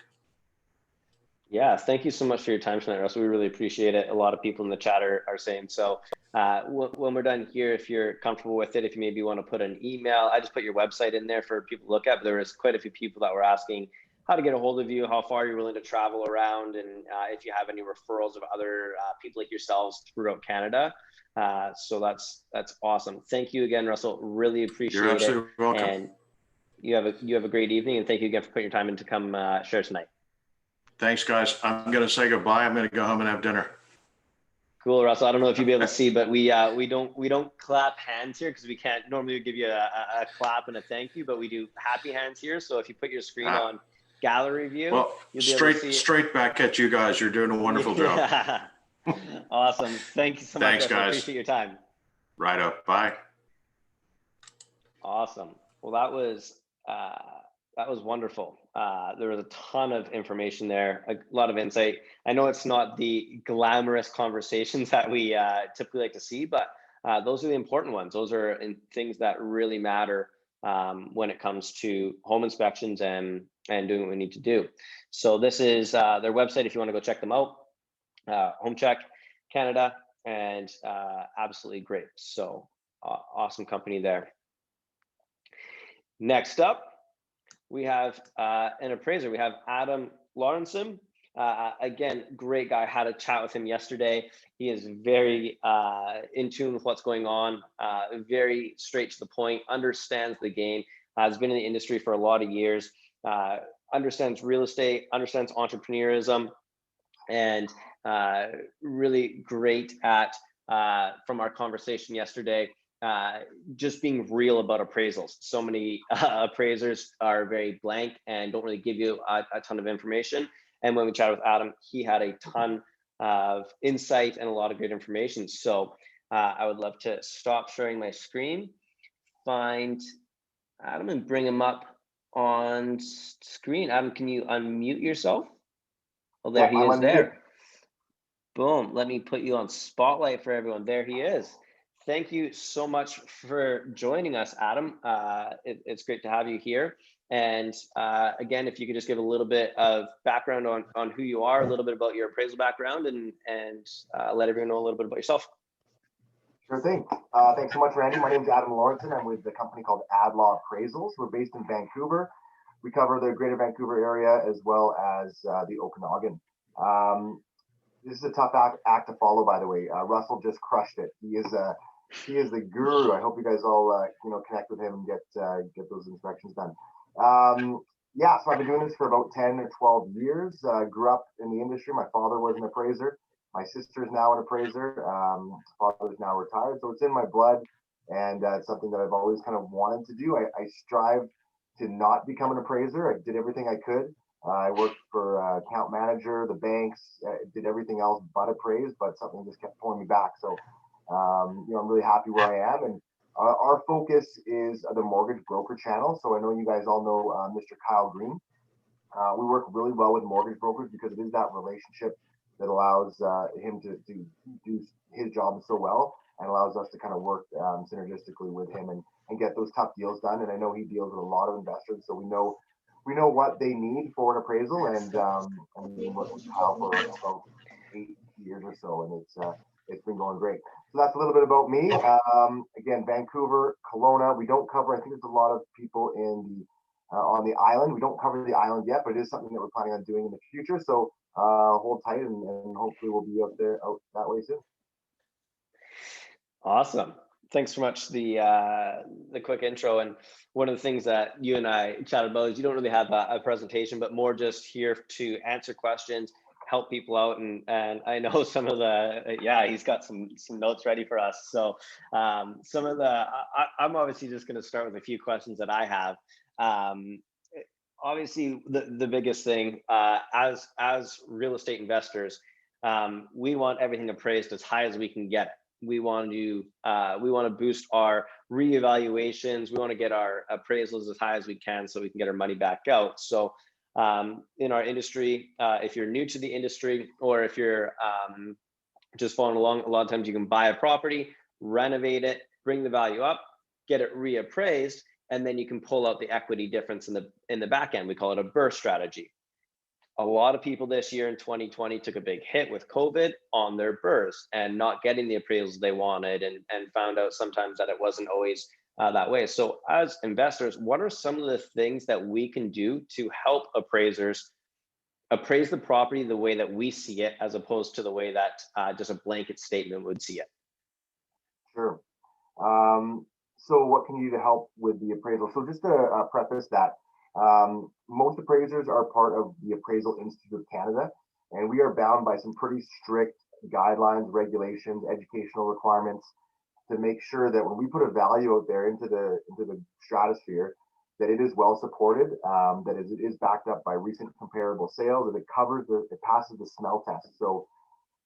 Yeah, thank you so much for your time tonight, Russell. We really appreciate it. A lot of people in the chat are saying so. When we're done here, if you're comfortable with it, if you maybe want to put an email, I just put your website in there for people to look at. But there was quite a few people that were asking how to get a hold of you, how far you're willing to travel around, and if you have any referrals of other people like yourselves throughout Canada. So that's awesome. Thank you again, Russell. Really appreciate it. You're absolutely welcome. And you have a great evening, and thank you again for putting your time in to come share tonight. Thanks, guys. I'm going to say goodbye. I'm going to go home and have dinner. Cool, Russell. I don't know if you'll be able to see, but we don't clap hands here because we can't. Normally we give you a clap and a thank you, but we do happy hands here. So if you put your screen on gallery view, well, you'll be able to see straight back at you guys. You're doing a wonderful job. Awesome. Thank you so much. Thanks, guys. I appreciate your time. Right up. Bye. Awesome. Well, that was wonderful. There was a ton of information there, a lot of insight. I know it's not the glamorous conversations that we typically like to see, but those are the important ones. Those are things that really matter when it comes to home inspections and doing what we need to do. So this is their website if you want to go check them out. Home Check Canada, and absolutely great. So awesome company there. Next up, we have an appraiser. We have Adam Lawrenson. Again, great guy. Had a chat with him yesterday. He is very in tune with what's going on, very straight to the point, understands the game, has been in the industry for a lot of years, understands real estate, understands entrepreneurism, and really great at, from our conversation yesterday, just being real about appraisals. So many appraisers are very blank and don't really give you a ton of information. And when we chatted with Adam, he had a ton of insight and a lot of great information. So I would love to stop sharing my screen, find Adam and bring him up on screen. Adam, can you unmute yourself? Oh, there he is there. Boom, let me put you on spotlight for everyone. There he is. Thank you so much for joining us, Adam. It's great to have you here. And again, if you could just give a little bit of background on who you are, a little bit about your appraisal background, and let everyone know a little bit about yourself. Sure thing. Thanks so much, Randy. My name is Adam Lawrenson. I'm with the company called AdLaw Appraisals. We're based in Vancouver. We cover the Greater Vancouver area as well as the Okanagan. This is a tough act to follow, by the way. Russell just crushed it. He is the guru. I hope you guys all connect with him and get those inspections done. Yeah, so I've been doing this for about 10 or 12 years. Grew up in the industry. My father was an appraiser. My sister is now an appraiser. Father is now retired, so it's in my blood, and it's something that I've always kind of wanted to do. I strive to not become an appraiser. I did everything I could. I worked for account manager, the banks, did everything else but appraise, but something just kept pulling me back. So, I'm really happy where I am. And our focus is the mortgage broker channel. So I know you guys all know Mr. Kyle Green. We work really well with mortgage brokers because it is that relationship that allows him to do his job so well and allows us to kind of work synergistically with him and get those tough deals done. And I know he deals with a lot of investors, so we know what they need for an appraisal, and we've been working with Kyle for about 8 years or so, and it's been going great. So that's a little bit about me. Again, Vancouver, Kelowna. We don't cover. I think there's a lot of people in the on the island. We don't cover the island yet, but it is something that we're planning on doing in the future. So hold tight, and hopefully we'll be out that way soon. Awesome. Thanks so much for the quick intro. And one of the things that you and I chatted about is you don't really have a presentation, but more just here to answer questions, help people out, and I know some of the he's got some notes ready for us. So some of the I'm obviously just going to start with a few questions that I have. Obviously, the biggest thing as real estate investors, we want everything appraised as high as we can get it. We want to boost our reevaluations. We want to get our appraisals as high as we can so we can get our money back out. So in our industry, if you're new to the industry, or if you're just following along, a lot of times you can buy a property, renovate it, bring the value up, get it reappraised, and then you can pull out the equity difference in the back end. We call it a burst strategy. A lot of people this year in 2020 took a big hit with COVID on their burst and not getting the appraisals they wanted, and found out sometimes that it wasn't always that way. So as investors, what are some of the things that we can do to help appraisers appraise the property the way that we see it, as opposed to the way that just a blanket statement would see it? Sure. So what can you do to help with the appraisal? So just to preface that, most appraisers are part of the Appraisal Institute of Canada, and we are bound by some pretty strict guidelines, regulations, educational requirements to make sure that when we put a value out there into the stratosphere, that it is well supported, that it is backed up by recent comparable sales, that it passes the smell test. So,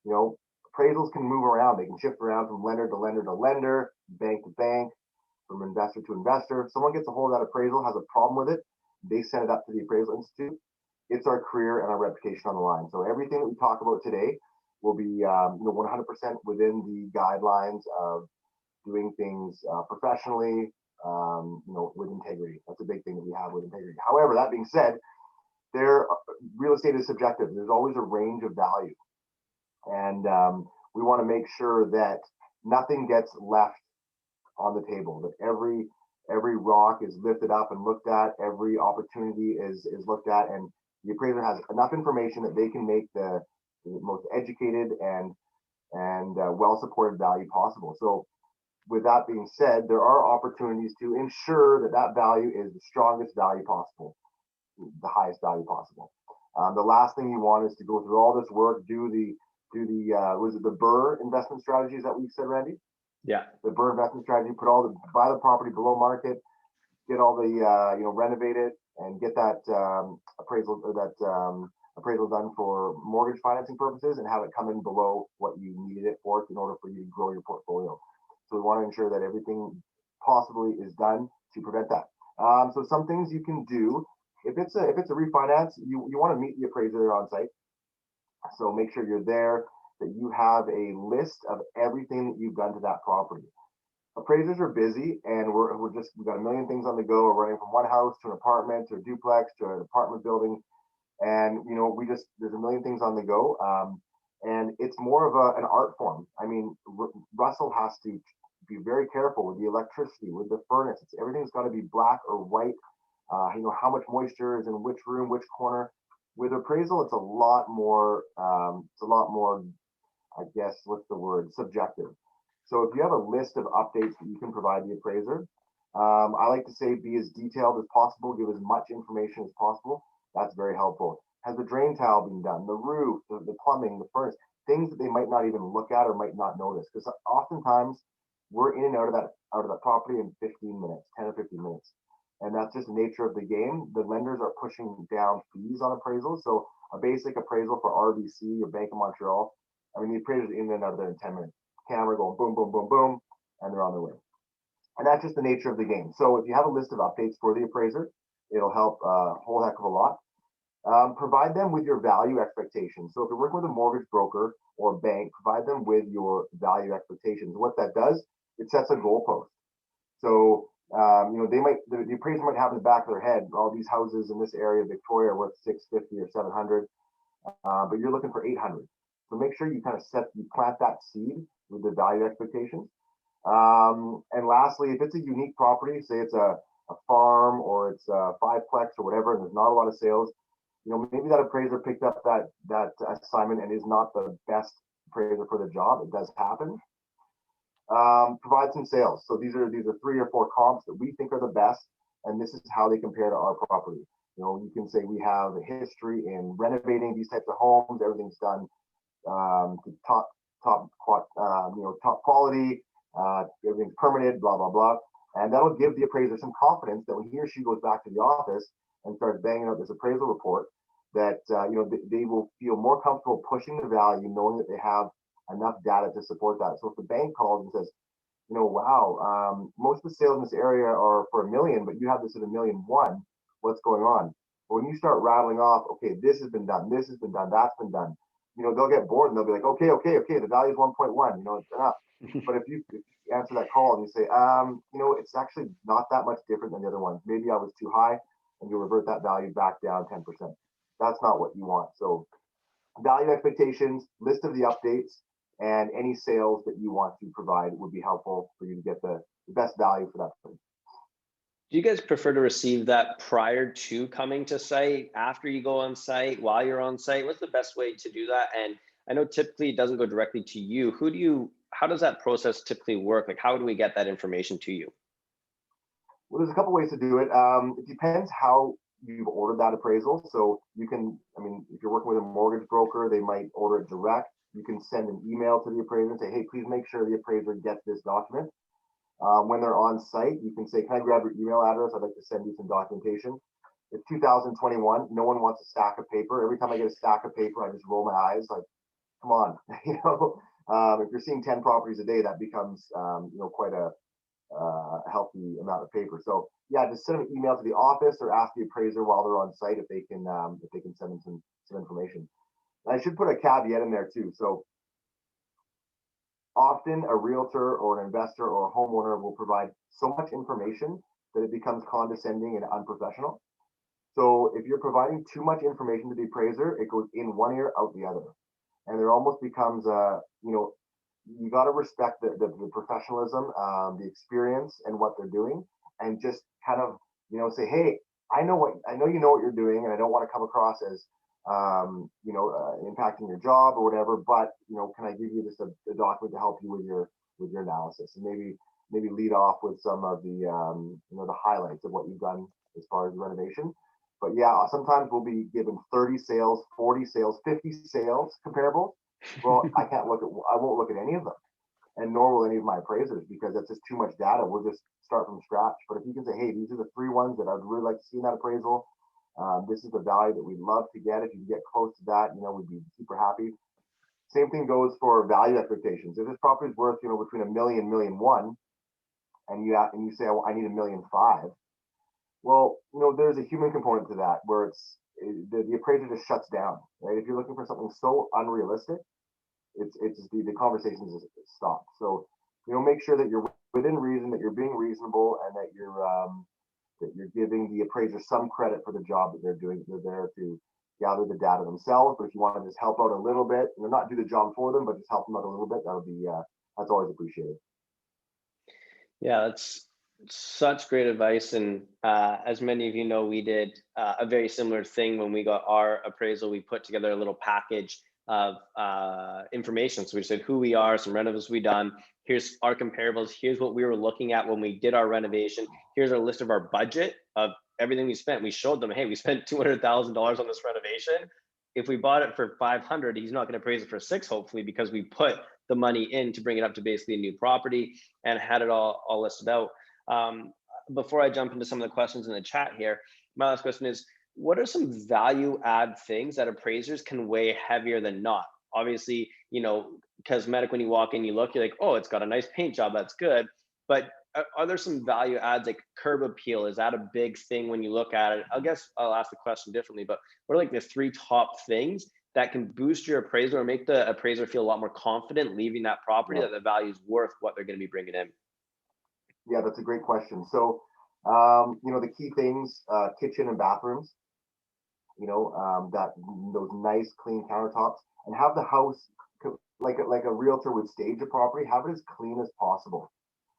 appraisals can move around. They can shift around from lender to lender to lender, bank to bank, from investor to investor. If someone gets a hold of that appraisal, has a problem with it, they send it up to the Appraisal Institute. It's our career and our reputation on the line. So everything that we talk about today will be 100% within the guidelines of doing things professionally, with integrity. That's a big thing that we have with integrity. However, that being said, real estate is subjective. There's always a range of value. And we want to make sure that nothing gets left on the table, that every rock is lifted up and looked at, every opportunity is looked at, and the appraiser has enough information that they can make the most educated and well-supported value possible. So with that being said, there are opportunities to ensure that that value is the strongest value possible, the highest value possible. The last thing you want is to go through all this work, do the was it the BRRRR investment strategies that we said, Randy? Yeah. The BRRRR investment strategy, buy the property below market, get all the renovate it, and get that appraisal done for mortgage financing purposes, and have it come in below what you needed it for in order for you to grow your portfolio. So we want to ensure that everything possibly is done to prevent that. So some things you can do if it's a refinance, you want to meet the appraiser there on site. So make sure you're there, that you have a list of everything that you've done to that property. Appraisers are busy, and we've got a million things on the go. We're running from one house to an apartment to a duplex to an apartment building, and there's a million things on the go. And it's more of an art form. I mean, Russell has to be very careful with the electricity, with the furnace. Everything's got to be black or white. How much moisture is in which room, which corner. With appraisal, it's a lot more. I guess, what's the word? Subjective. So if you have a list of updates that you can provide the appraiser, I like to say be as detailed as possible, give as much information as possible. That's very helpful. Has the drain tile been done? The roof, the plumbing, the furnace, things that they might not even look at or might not notice. Because oftentimes we're in and out of that property in 15 minutes, 10 or 15 minutes. And that's just the nature of the game. The lenders are pushing down fees on appraisals. So a basic appraisal for RBC or Bank of Montreal, I mean, the appraiser's in and out of there in 10 minutes. Camera going boom, boom, boom, boom, and they're on their way. And that's just the nature of the game. So if you have a list of updates for the appraiser, it'll help a whole heck of a lot. Provide them with your value expectations. So if you're working with a mortgage broker or bank, provide them with your value expectations. What that does, it sets a goalpost. So the appraiser might have in the back of their head, all these houses in this area of Victoria are worth 650 or 700, but you're looking for 800. So make sure you plant that seed with the value expectations. And lastly, if it's a unique property, say it's a farm or it's a fiveplex or whatever, and there's not a lot of sales, maybe that appraiser picked up that assignment and is not the best appraiser for the job. It does happen. Provide some sales. So these are 3 or 4 comps that we think are the best, and this is how they compare to our property. You can say we have a history in renovating these types of homes. Everything's done to top quality. Everything's permitted, blah blah blah, and that'll give the appraiser some confidence that when he or she goes back to the office and starts banging out this appraisal report, that they will feel more comfortable pushing the value, knowing that they have enough data to support that. So if the bank calls and says, wow, most of the sales in this area are for $1 million, but you have this at $1.1 million, what's going on? But when you start rattling off, okay, this has been done, this has been done, that's been done, they'll get bored and they'll be like, okay, the value is 1.1, it's enough. But if you answer that call and you say, it's actually not that much different than the other ones. Maybe I was too high, and you revert that value back down 10%. That's not what you want. So value expectations, list of the updates, and any sales that you want to provide would be helpful for you to get the best value for that place. Do you guys prefer to receive that prior to coming to site, after you go on site, while you're on site? What's the best way to do that? And I know typically it doesn't go directly to you. How does that process typically work? Like, how do we get that information to you? Well, there's a couple ways to do it. It depends how you've ordered that appraisal. So you can, if you're working with a mortgage broker, they might order it direct. You can send an email to the appraiser and say, hey, please make sure the appraiser gets this document. When they're on site, you can say, can I grab your email address? I'd like to send you some documentation. It's 2021. No one wants a stack of paper. Every time I get a stack of paper, I just roll my eyes like, come on. If you're seeing 10 properties a day, that becomes quite a healthy amount of paper. So yeah, just send an email to the office or ask the appraiser while they're on site if they can send them some information. And I should put a caveat in there too. So often a realtor or an investor or a homeowner will provide so much information that it becomes condescending and unprofessional. So if you're providing too much information to the appraiser, it goes in one ear, out the other. And there almost becomes you got to respect the professionalism, the experience and what they're doing, and just kind of, say, hey, I know you know what you're doing, and I don't want to come across as impacting your job or whatever, but can I give you just a document to help you with your analysis, and maybe lead off with some of the the highlights of what you've done as far as the renovation. But yeah, sometimes we'll be given 30 sales, 40 sales, 50 sales comparables. Well, I won't look at any of them, and nor will any of my appraisers, because that's just too much data. We'll just start from scratch. But if you can say, hey, these are the 3 ones that I'd really like to see in that appraisal. This is the value that we'd love to get. If you can get close to that, we'd be super happy. Same thing goes for value expectations. If this property is worth, between $1 million and $1.1 million, and you say, I need $1.5 million. Well, there's a human component to that where the appraiser just shuts down, right? If you're looking for something so unrealistic, it's just the conversations just stop. So, make sure that you're within reason, that you're being reasonable, and that you're giving the appraiser some credit for the job that they're doing. They're there to gather the data themselves, but if you want to just help out a little bit, not do the job for them, but just help them out a little bit, that's always appreciated. Yeah, that's such great advice. And as many of you know, we did a very similar thing when we got our appraisal. We put together a little package of information. So we said who we are, some renovations we done. Here's our comparables. Here's what we were looking at when we did our renovation. Here's our list of our budget of everything we spent. We showed them, hey, we spent $200,000 on this renovation. If we bought it for 500, he's not going to appraise it for 6, hopefully, because we put the money in to bring it up to basically a new property and had it all listed out. Before I jump into some of the questions in the chat here, my last question is, what are some value add things that appraisers can weigh heavier than not? Obviously, cosmetic, when you walk in, you look, you're like, oh, it's got a nice paint job, that's good. But are there some value adds, like curb appeal? Is that a big thing when you look at it? I guess I'll ask the question differently, but what are like the 3 top things that can boost your appraisal or make the appraiser feel a lot more confident leaving that property, that the value is worth what they're going to be bringing in? Yeah, that's a great question. So, the key things, kitchen and bathrooms, that those nice clean countertops, and have the house like a realtor would stage a property, have it as clean as possible.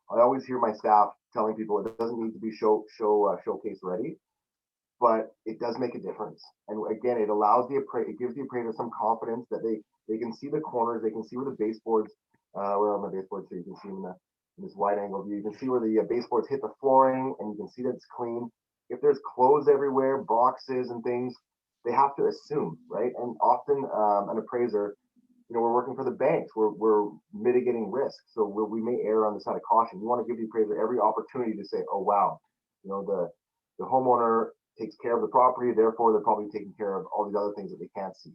I always hear my staff telling people it doesn't need to be showcase ready, but it does make a difference. And again, it allows it gives the appraiser some confidence that they can see the corners, they can see where the baseboards, where are my baseboards, so you can see them in this wide angle view. You can see where the baseboards hit the flooring, and you can see that it's clean. if there's clothes everywhere, boxes and things, they have to assume, right? And often an appraiser, we're working for the banks, we're mitigating risk. So we may err on the side of caution. You want to give the appraiser every opportunity to say, oh, wow, the homeowner takes care of the property, therefore they're probably taking care of all these other things that they can't see.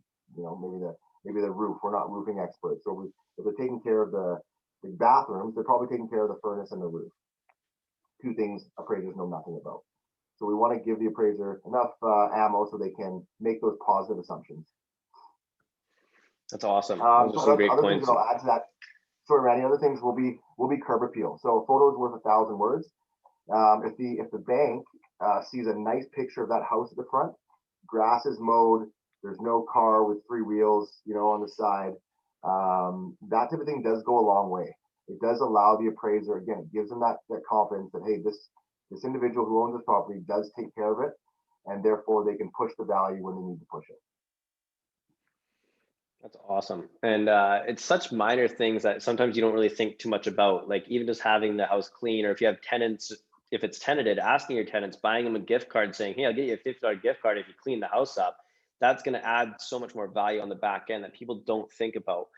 Maybe the roof, we're not roofing experts. So if they're taking care of the bathrooms, they're probably taking care of the furnace and the roof. Two things appraisers know nothing about. So we want to give the appraiser enough ammo so they can make those positive assumptions. That's awesome. Those are some great other points. things that I'll add to that. Sorry, Randy. Other things will be curb appeal. So a photo is worth 1,000 words. If the bank sees a nice picture of that house at the front, grass is mowed, there's no car with 3 wheels, on the side, that type of thing does go a long way. It does allow the appraiser, again, it gives them that confidence that, hey, this individual who owns this property does take care of it, and therefore they can push the value when they need to push it. That's awesome. And it's such minor things that sometimes you don't really think too much about, like even just having the house clean, or if you have tenants, if it's tenanted, asking your tenants, buying them a gift card saying, hey, I'll get you a $50 gift card if you clean the house up. That's going to add so much more value on the back end that people don't think about.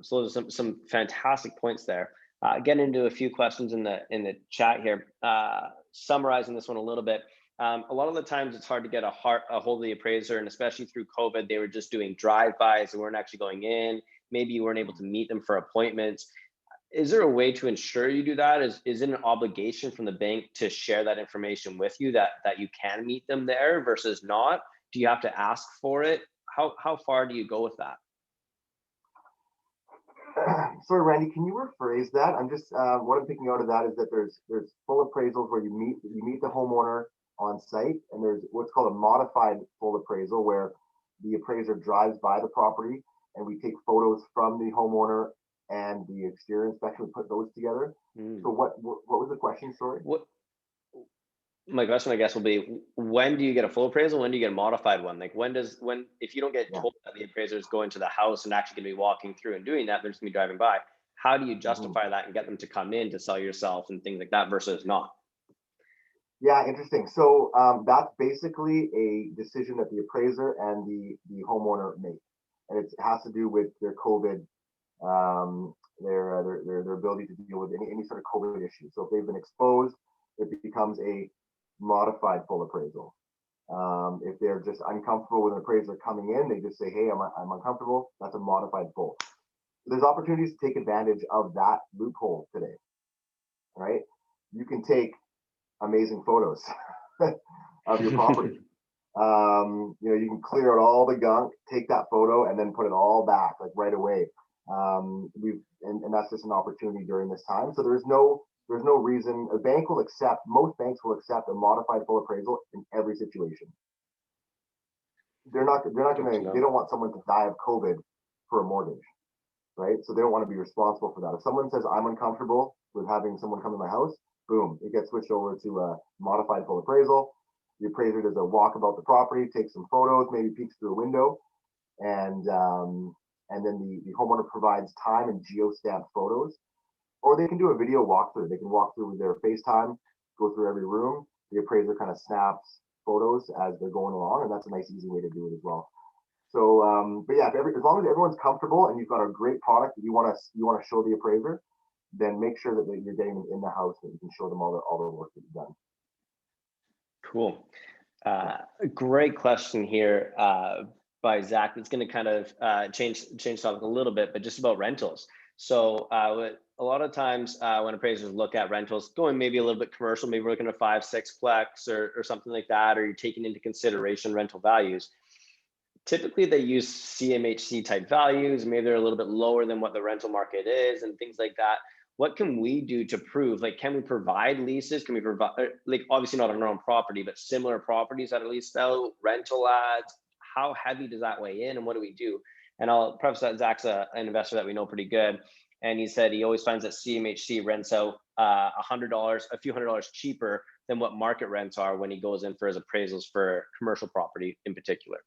So those are some fantastic points there. Getting into a few questions in the chat here, summarizing this one a little bit. A lot of the times it's hard to get a hold of the appraiser, and especially through COVID, they were just doing drive-bys and weren't actually going in. Maybe you weren't able to meet them for appointments. Is there a way to ensure you do that? Is it an obligation from the bank to share that information with you that you can meet them there versus not? Do you have to ask for it? How far do you go with that? Sorry, Randy, can you rephrase that? I'm just what I'm picking out of that is that there's full appraisals where you meet the homeowner on site, and there's what's called a modified full appraisal where the appraiser drives by the property and we take photos from the homeowner and the exterior inspection. We put those together. So what was the question? Sorry. My question, I guess, will be, when do you get a full appraisal? When do you get a modified one? Like if you don't get told that the appraiser is going to the house and actually going to be walking through and doing that, they're just going to be driving by. How do you justify that and get them to come in to sell yourself and things like that versus not? Yeah, interesting. So that's basically a decision that the appraiser and the homeowner make, and it has to do with their COVID, their ability to deal with any sort of COVID issue. So if they've been exposed, it becomes a modified full appraisal. If they're just uncomfortable with an appraiser coming in, they just say, hey, I'm uncomfortable. That's a modified full. There's opportunities to take advantage of that loophole today, right? You can take amazing photos of your property. You can clear out all the gunk, take that photo, and then put it all back like right away. And that's just an opportunity during this time. So there's no reason most banks will accept a modified full appraisal in every situation. They don't want someone to die of COVID for a mortgage, right? So they don't want to be responsible for that. If someone says I'm uncomfortable with having someone come to my house, boom, it gets switched over to a modified full appraisal. The appraiser does a walk about the property, takes some photos, maybe peeks through a window, and then the homeowner provides time and geo-stamped photos. Or they can do a video walkthrough. They can walk through with their FaceTime, go through every room. The appraiser kind of snaps photos as they're going along, and that's a nice, easy way to do it as well. So, but yeah, as long as everyone's comfortable and you've got a great product that you want to show the appraiser, then make sure that you're getting them in the house and you can show them all the work that you've done. Cool. Great question here by Zach. It's going to kind of change topic a little bit, but just about rentals. So a lot of times when appraisers look at rentals, going maybe a little bit commercial, maybe we're looking at 5-6 plex or something like that, or you're taking into consideration rental values. Typically they use CMHC type values. Maybe they're a little bit lower than what the rental market is and things like that. What can we do to prove, like, can we provide leases? Can we provide, like, obviously not on our own property, but similar properties that at least sell rental ads? How heavy does that weigh in and what do we do? And I'll preface that Zach's an investor that we know pretty good. And he said he always finds that CMHC rents out a few $100 cheaper than what market rents are when he goes in for his appraisals for commercial property in particular.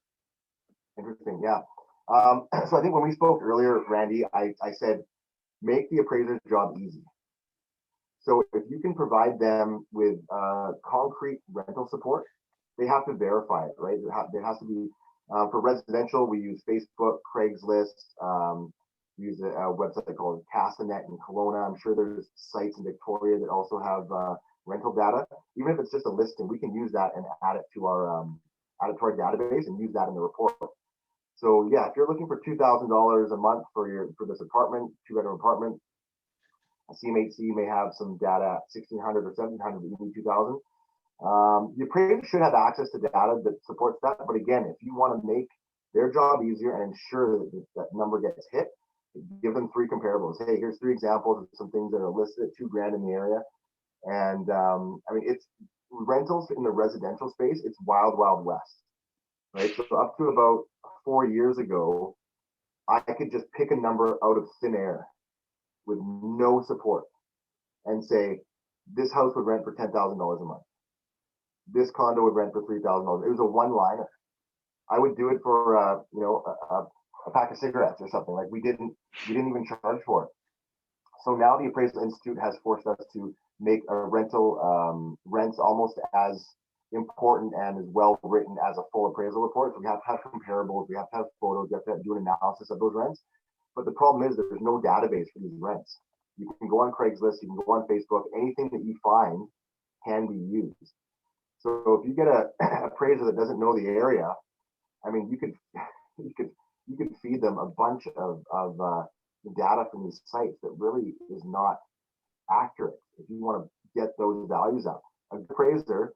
Interesting, yeah. So I think when we spoke earlier, Randy, I said, make the appraiser's job easy. So if you can provide them with concrete rental support, they have to verify it, right? There has to be, for residential, we use Facebook, Craigslist, we use a website called Castanet in Kelowna. I'm sure there's sites in Victoria that also have rental data. Even if it's just a listing, we can use that and add it to our database and use that in the report. So yeah, if you're looking for $2,000 a month for this apartment, 2-bedroom apartment, a CMHC may have some data at 1,600 or 1,700, but you need 2,000. The appraiser should have access to data that supports that. But again, if you want to make their job easier and ensure that that number gets hit, give them 3 comparables. Hey, here's 3 examples of some things that are listed at $2,000 in the area. And I mean, it's rentals in the residential space. It's wild, wild west, right? So up to about 4 years ago, I could just pick a number out of thin air with no support and say, this house would rent for $10,000 a month. This condo would rent for $3,000. It was a one-liner. I would do it for a pack of cigarettes or something. Like we didn't even charge for it. So now the Appraisal Institute has forced us to make a rental rents almost as important and as well written as a full appraisal report. So we have to have comparables, we have to have photos, we have to do an analysis of those rents. But the problem is that there's no database for these rents. You can go on Craigslist, you can go on Facebook, anything that you find can be used. So if you get a appraiser that doesn't know the area, I mean, you could feed them a bunch of data from these sites that really is not accurate. If you want to get those values up, an appraiser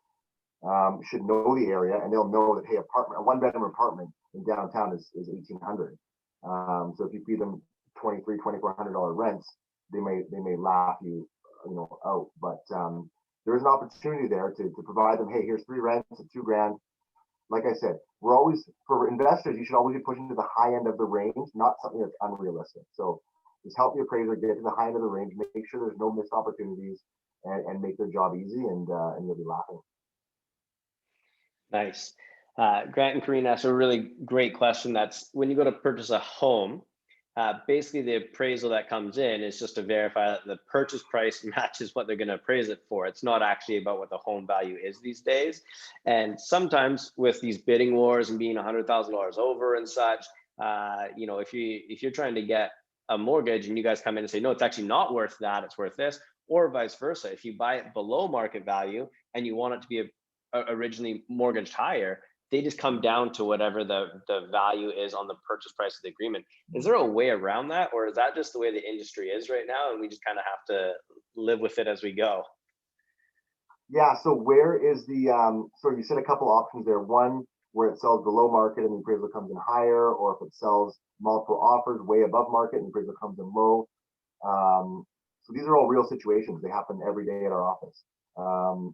should know the area, and they'll know that, hey, a 1-bedroom apartment in downtown is $1,800. So if you feed them $2,400 rents, they may laugh you out. But there is an opportunity there to provide them, hey, here's 3 rents at $2,000. Like I said, we're always, for investors, you should always be pushing to the high end of the range, not something that's unrealistic. So just help the appraiser get to the high end of the range, make sure there's no missed opportunities, and make their job easy, and you'll be laughing. Nice. Grant and Karina asked a really great question. That's when you go to purchase a home, basically the appraisal that comes in is just to verify that the purchase price matches what they're going to appraise it for. It's not actually about what the home value is these days. And sometimes with these bidding wars and being $100,000 over and such, if you're trying to get a mortgage and you guys come in and say, no, it's actually not worth that, it's worth this, or vice versa. If you buy it below market value and you want it to be originally mortgaged higher, they just come down to whatever the value is on the purchase price of the agreement. Is there a way around that, or is that just the way the industry is right now and we just kind of have to live with it as we go? Yeah, so where is the so you said a couple options there. One, where it sells below market and the appraisal comes in higher, or if it sells multiple offers way above market and the appraisal comes in low. So these are all real situations. They happen every day at our office.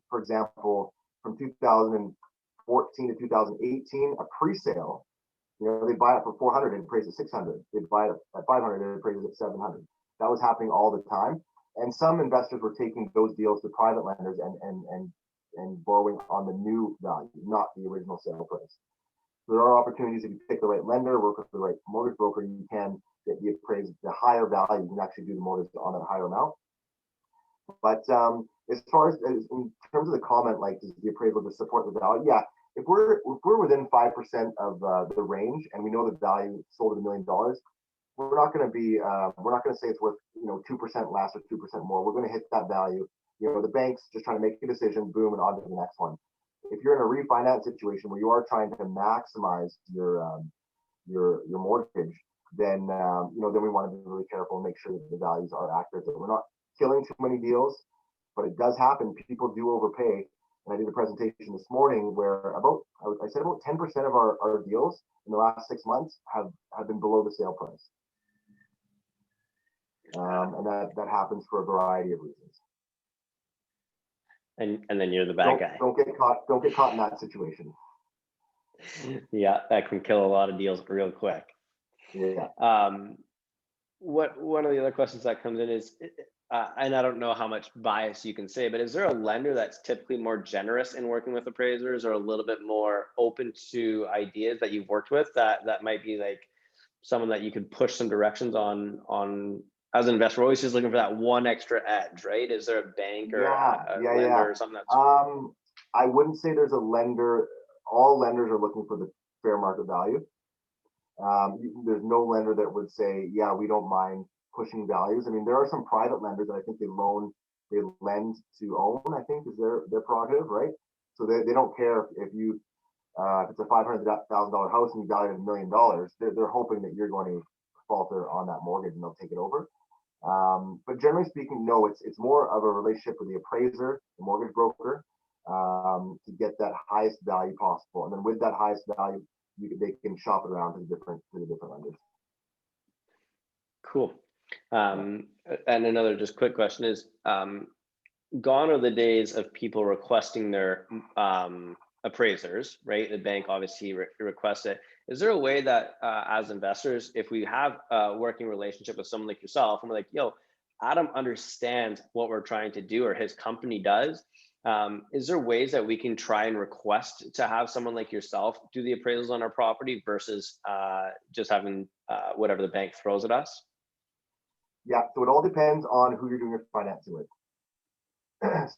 For example, from 2014 to 2018, a pre-sale, they buy it for 400 and appraise it 600. They buy it at 500 and appraise it 700. That was happening all the time. And some investors were taking those deals to private lenders and borrowing on the new value, not the original sale price. So there are opportunities. If you pick the right lender, work with the right mortgage broker, you can get the appraised, the higher value. You can actually do the mortgage on that higher amount. But as far as in terms of the comment, like, does the appraisal just support the value? Yeah, if we're within 5% of the range and we know the value sold at $1 million, we're not going to say it's worth 2% less or 2% more. We're going to hit that value. The bank's just trying to make a decision, boom, and on to the next one. If you're in a refinance situation where you are trying to maximize your mortgage, then then we want to be really careful and make sure that the values are accurate. That we're not killing too many deals, but it does happen. People do overpay. And I did a presentation this morning where I said about 10% of our deals in the last 6 months have been below the sale price. And that happens for a variety of reasons. And then you're the bad guy. Don't get caught in that situation. Yeah, that can kill a lot of deals real quick. Yeah. One of the other questions that comes in is, and I don't know how much bias you can say, but is there a lender that's typically more generous in working with appraisers, or a little bit more open to ideas that you've worked with that might be like someone that you could push some directions on as an investor, we're always just looking for that one extra edge, right? Is there a bank or a lender or something that's I wouldn't say there's a lender. All lenders are looking for the fair market value. There's no lender that would say, yeah, we don't mind pushing values. I mean, there are some private lenders that I think they lend to own, I think is their prerogative, right? So they don't care if you if it's a $500,000 house and you value it $1 million, they're hoping that you're going to falter on that mortgage and they'll take it over. But generally speaking, no, it's more of a relationship with the appraiser, the mortgage broker, to get that highest value possible. And then with that highest value, they can shop it around to the different lenders. cool. And another just quick question is, gone are the days of people requesting their appraisers, right? The bank obviously requests it. Is there a way that as investors, if we have a working relationship with someone like yourself, and we're like, yo, Adam understands what we're trying to do, or his company does, is there ways that we can try and request to have someone like yourself do the appraisals on our property versus just having whatever the bank throws at us? Yeah, so it all depends on who you're doing your financing with.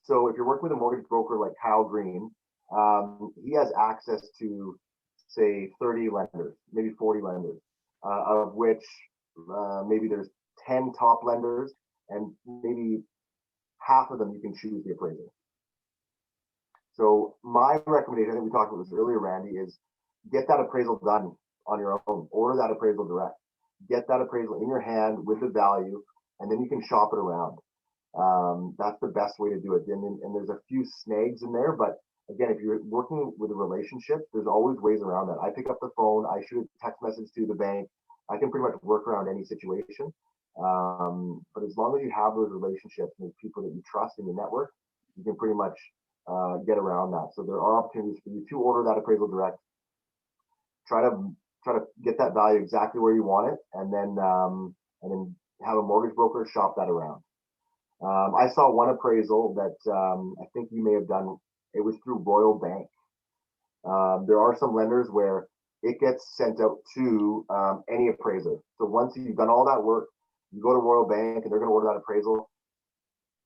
So if you're working with a mortgage broker like Kyle Green, he has access to, say, 30 lenders, maybe 40 lenders, of which maybe there's 10 top lenders, and maybe half of them you can choose the appraiser. So my recommendation, I think we talked about this earlier, Randy, is get that appraisal done on your own. Order that appraisal direct. Get that appraisal in your hand with the value, and then you can shop it around. That's the best way to do it. And there's a few snags in there, but again, if you're working with a relationship, there's always ways around that. I pick up the phone, I shoot a text message to the bank. I can pretty much work around any situation. But as long as you have those relationships with people that you trust in your network, you can pretty much get around that. So there are opportunities for you to order that appraisal direct. Try to get that value exactly where you want it, and then have a mortgage broker shop that around. I saw one appraisal that I think you may have done. It was through Royal Bank. There are some lenders where it gets sent out to any appraiser. So once you've done all that work, you go to Royal Bank and they're going to order that appraisal.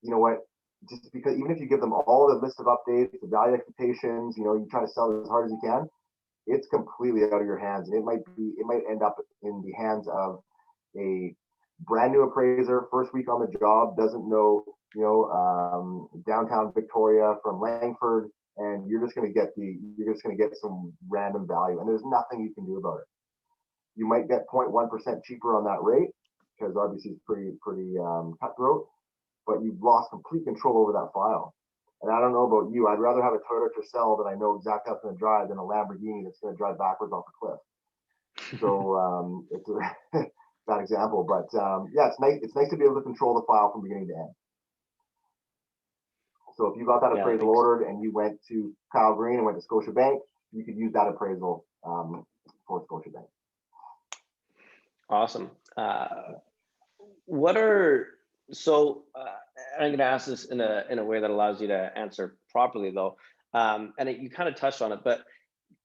You know what? Just because even if you give them all the list of updates, the value expectations, you try to sell it as hard as you can, it's completely out of your hands, and it might end up in the hands of a brand new appraiser, first week on the job, doesn't know downtown Victoria from Langford, and you're just going to get some random value, and there's nothing you can do about it. You might get 0.1% cheaper on that rate because obviously it's pretty cutthroat, but you've lost complete control over that file. And I don't know about you, I'd rather have a Toyota Tercel that I know exactly how it's going to drive than a Lamborghini that's going to drive backwards off a cliff. So it's a bad example, but yeah, it's nice to be able to control the file from beginning to end. So if you got that appraisal ordered and you went to Kyle Green and went to Scotiabank, you could use that appraisal for Scotiabank. Awesome. I'm going to ask this in a way that allows you to answer properly, though. And you kind of touched on it, but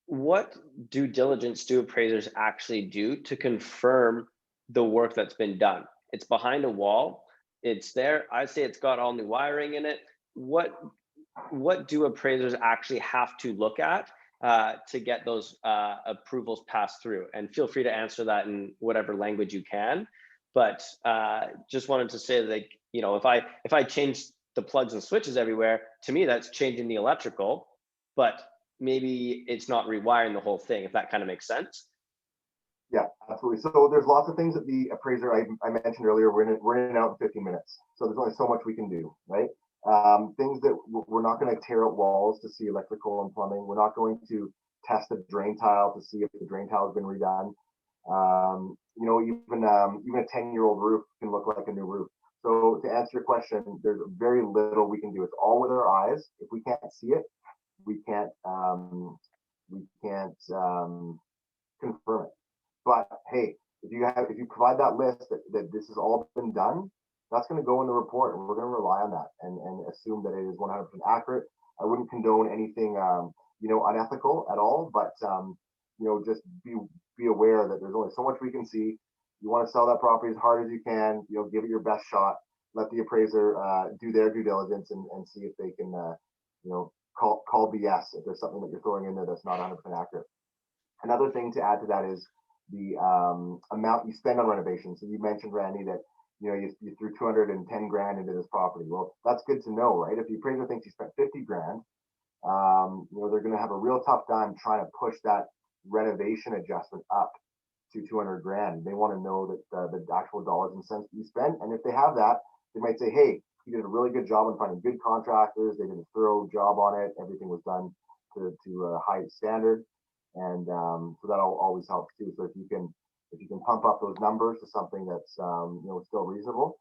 what due diligence do appraisers actually do to confirm the work that's been done? It's behind a wall. It's there. I say it's got all new wiring in it. What do appraisers actually have to look at to get those approvals passed through? And feel free to answer that in whatever language you can. But just wanted to say that, if I change the plugs and switches everywhere, to me, that's changing the electrical, but maybe it's not rewiring the whole thing, if that kind of makes sense. Yeah, absolutely. So there's lots of things that the appraiser I mentioned earlier, we're in and out in 15 minutes. So there's only so much we can do, right? Things that we're not going to tear out walls to see electrical and plumbing. We're not going to test the drain tile to see if the drain tile has been redone. Even a 10-year-old roof can look like a new roof. So to answer your question, there's very little we can do. It's all with our eyes. If we can't see it, we can't confirm it. But hey, if you provide that list that this has all been done, that's going to go in the report, and we're going to rely on that and assume that it is 100% accurate. I wouldn't condone anything unethical at all, but just be aware that there's only so much we can see. You want to sell that property as hard as you can. Give it your best shot. Let the appraiser do their due diligence and see if they can, call BS if there's something that you're throwing in there that's not 100% accurate. Another thing to add to that is the amount you spend on renovations. So you mentioned, Randy, that you threw 210 grand into this property. Well, that's good to know, right? If the appraiser thinks you spent 50 grand, they're going to have a real tough time trying to push that renovation adjustment up to 200 grand. They want to know that the actual dollars and cents that you spend. And if they have that, they might say, hey, you did a really good job on finding good contractors. They did a thorough job on it. Everything was done to a high standard. And so that'll always help too. So if you can pump up those numbers to something that's still reasonable,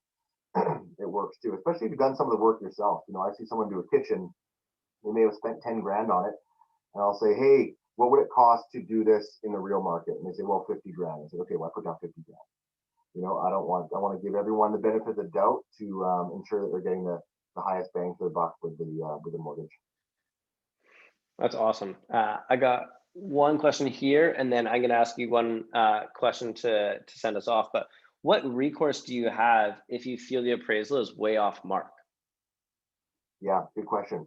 it works too. Especially if you've done some of the work yourself. I see someone do a kitchen, they may have spent 10 grand on it, and I'll say, hey, what would it cost to do this in the real market? And they say, well, 50 grand. I say, okay, well, I put down 50 grand. I want to give everyone the benefit of the doubt to ensure that they're getting the highest bang for the buck with the mortgage. That's awesome. I got one question here, and then I'm going to ask you one question to send us off. But what recourse do you have if you feel the appraisal is way off mark? Yeah, good question.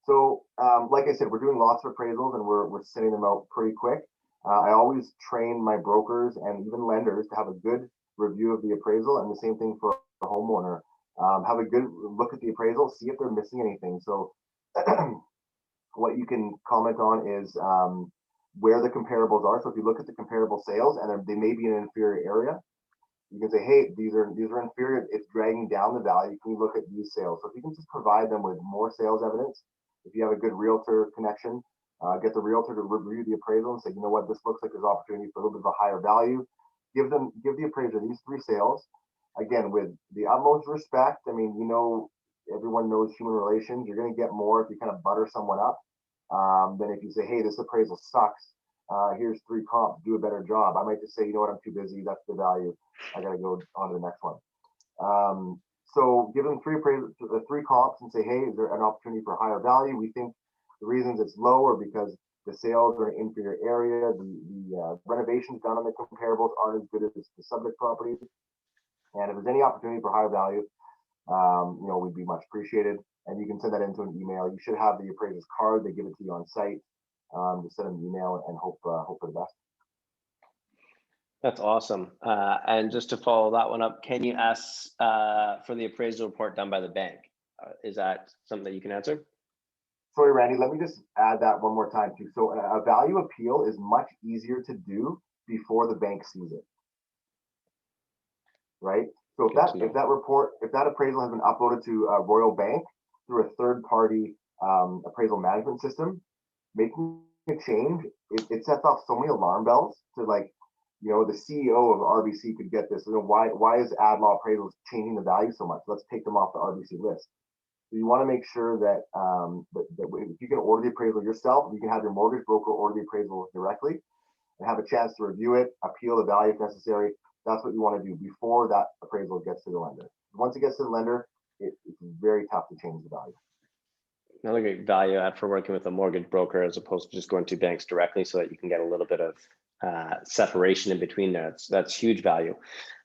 So, like I said, we're doing lots of appraisals and we're sending them out pretty quick. I always train my brokers and even lenders to have a good review of the appraisal, and the same thing for a homeowner. Have a good look at the appraisal, see if they're missing anything. So what you can comment on is where the comparables are. So if you look at the comparable sales and they may be in an inferior area, you can say, hey, these are inferior. It's dragging down the value. Can you look at these sales? So if you can just provide them with more sales evidence, if you have a good realtor connection, get the realtor to review the appraisal and say, you know what, this looks like there's opportunity for a little bit of a higher value. Give the appraiser these 3 sales, again, with the utmost respect. I mean, everyone knows human relations. You're going to get more if you kind of butter someone up than if you say, hey, this appraisal sucks. Here's 3 comps, do a better job. I might just say, you know what, I'm too busy. That's the value. I got to go on to the next one. So give them 3 comps and say, hey, is there an opportunity for higher value? We think the reasons it's low are because the sales are in an inferior area. The renovations done on the comparables aren't as good as the subject properties. And if there's any opportunity for higher value, we'd be much appreciated. And you can send that into an email. You should have the appraiser's card. They give it to you on site. Just send an email and hope for the best. That's awesome. And just to follow that one up, can you ask for the appraisal report done by the bank? Is that something that you can answer? Sorry, Randy, let me just add that one more time too. So a value appeal is much easier to do before the bank sees it, right? So if that appraisal has been uploaded to Royal Bank through a third-party appraisal management system, making a change, it sets off so many alarm bells to the CEO of RBC could get this. Why is AdLaw appraisals changing the value so much? Let's take them off the RBC list. So you want to make sure that if you can order the appraisal yourself, you can have your mortgage broker order the appraisal directly and have a chance to review it, appeal the value if necessary. That's what you want to do before that appraisal gets to the lender. Once it gets to the lender, it's very tough to change the value. Another great value add for working with a mortgage broker as opposed to just going to banks directly, so that you can get a little bit of separation in between there. That's huge value.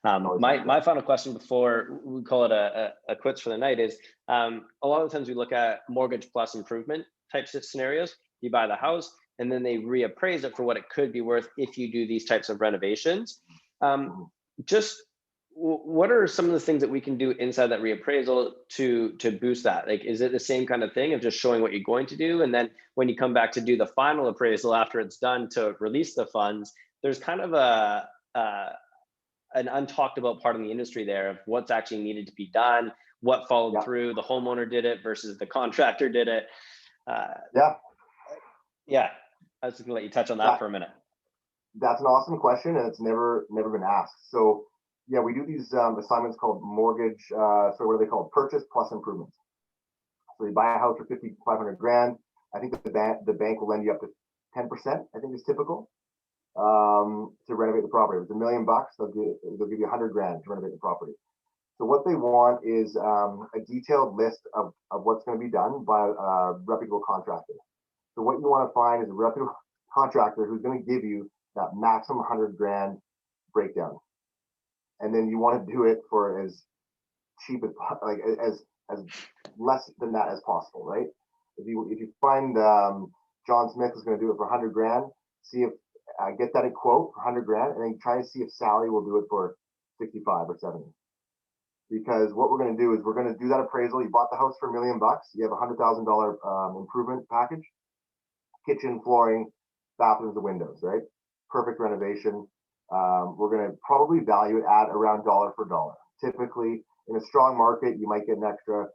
My final question before we call it a quits for the night is, a lot of the times we look at mortgage plus improvement types of scenarios. You buy the house and then they reappraise it for what it could be worth if you do these types of renovations. Just what are some of the things that we can do inside that reappraisal to boost that? Like, is it the same kind of thing of just showing what you're going to do, and then when you come back to do the final appraisal after it's done to release the funds, there's kind of an untalked about part in the industry there of what's actually needed to be done, what followed through, the homeowner did it versus the contractor did it. Yeah, I was just gonna let you touch on that for a minute. That's an awesome question, and it's never been asked. So yeah, we do these assignments called mortgage, so what are they called? Purchase plus improvements. So you buy a house for 500 grand. I think that the bank will lend you up to 10%, I think is typical, to renovate the property. If it's $1 million, they'll give you 100 grand to renovate the property. So what they want is a detailed list of what's going to be done by a reputable contractor. So what you want to find is a reputable contractor who's going to give you that maximum 100 grand breakdown. and then you want to do it for as cheap as as less than that as possible, right? If you find John Smith is going to do it for 100 grand, see if get that quote for 100 grand, and then try to see if Sally will do it for 65 or 70. Because what we're going to do is we're going to do that appraisal. You bought the house for $1 million. You have $100,000 improvement package, kitchen, flooring, bathrooms, and windows, right? Perfect renovation. We're going to probably value it at around dollar for dollar. Typically, in a strong market, you might get an extra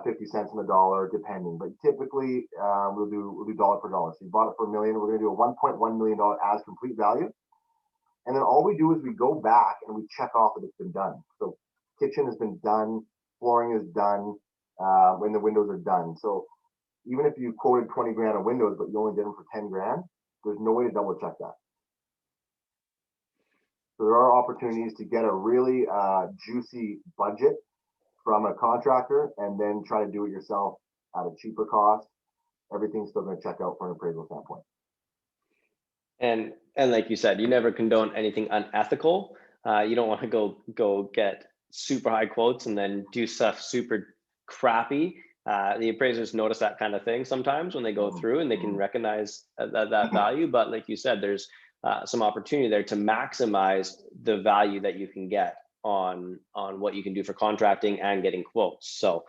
50 cents on the dollar, depending. But typically, we'll do dollar for dollar. So you bought it for $1 million. We're going to do a $1.1 million as complete value. And then all we do is we go back and we check off that it's been done. So kitchen has been done, flooring is done, when the windows are done. So even if you quoted 20 grand on windows, but you only did them for 10 grand, there's no way to double check that. So there are opportunities to get a really juicy budget from a contractor and then try to do it yourself at a cheaper cost. Everything's still going to check out from an appraisal standpoint. And like you said, you never condone anything unethical. You don't want to go get super high quotes and then do stuff super crappy. The appraisers notice that kind of thing sometimes when they go through, and they can recognize that value. But like you said, there's some opportunity there to maximize the value that you can get on what you can do for contracting and getting quotes. So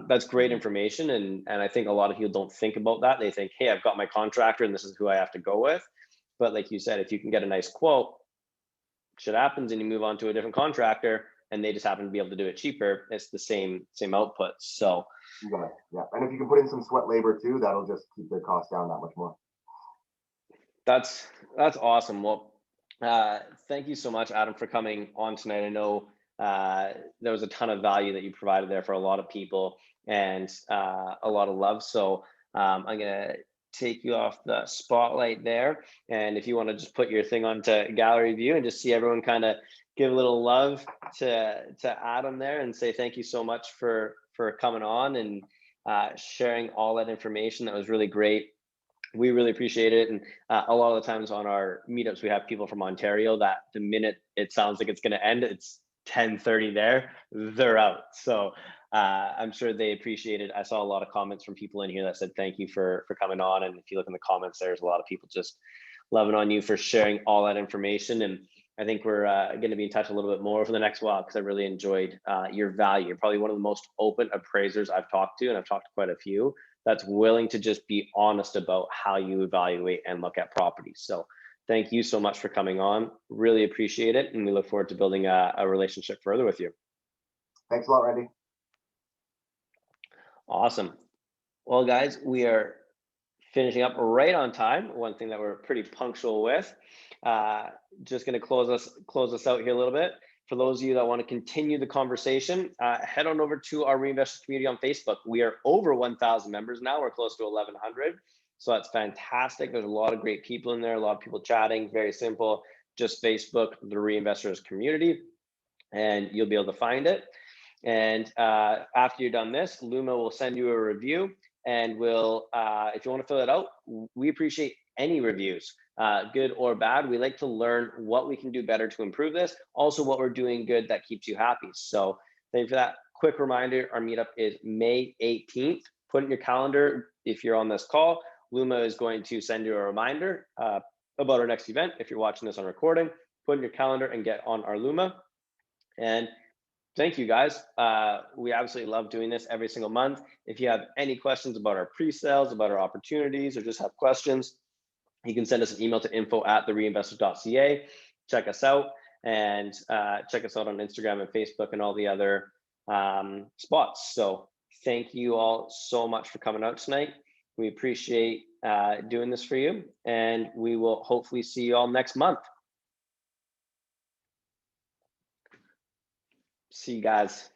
that's great information. And I think a lot of people don't think about that. They think, hey, I've got my contractor and this is who I have to go with. But like you said, if you can get a nice quote, shit happens and you move on to a different contractor and they just happen to be able to do it cheaper, it's the same output. So yeah. And if you can put in some sweat labor too, that'll just keep the cost down that much more. That's awesome. Well, thank you so much, Adam, for coming on tonight. I know there was a ton of value that you provided there for a lot of people and a lot of love. So I'm gonna take you off the spotlight there. And if you want to just put your thing onto gallery view and just see everyone kind of give a little love to Adam there and say thank you so much for coming on and sharing all that information. That was really great. We really appreciate it. And a lot of the times on our meetups, we have people from Ontario that the minute it sounds like it's going to end, it's 10:30 there, they're out. So I'm sure they appreciate it. I saw a lot of comments from people in here that said thank you for coming on. And if you look in the comments, there's a lot of people just loving on you for sharing all that information. And I think we're going to be in touch a little bit more for the next while because I really enjoyed your value. You're probably one of the most open appraisers I've talked to, and I've talked to quite a few, that's willing to just be honest about how you evaluate and look at properties. So thank you so much for coming on. Really appreciate it. And we look forward to building a relationship further with you. Thanks a lot, Randy. Awesome. Well, guys, we are finishing up right on time. One thing that we're pretty punctual with. Just going to close us out here a little bit. For those of you that want to continue the conversation, head on over to our Reinvestors community on Facebook. We are over 1,000 members now. We're close to 1,100. So that's fantastic. There's a lot of great people in there, a lot of people chatting, very simple. Just Facebook, the Reinvestors community, and you'll be able to find it. And after you're done this, Luma will send you a review, and we'll, if you want to fill it out, we appreciate any reviews, good or bad. We like to learn what we can do better to improve this. Also, what we're doing good that keeps you happy. So thank you for that. Quick reminder, our meetup is May 18th. Put it in your calendar if you're on this call. Luma is going to send you a reminder about our next event. If you're watching this on recording, put in your calendar and get on our Luma. And thank you, guys. We absolutely love doing this every single month. If you have any questions about our pre-sales, about our opportunities, or just have questions, you can send us an email to info@thereinvestors.ca. Check us out and check us out on Instagram and Facebook and all the other spots. So thank you all so much for coming out tonight. We appreciate doing this for you, and we will hopefully see you all next month. See you guys.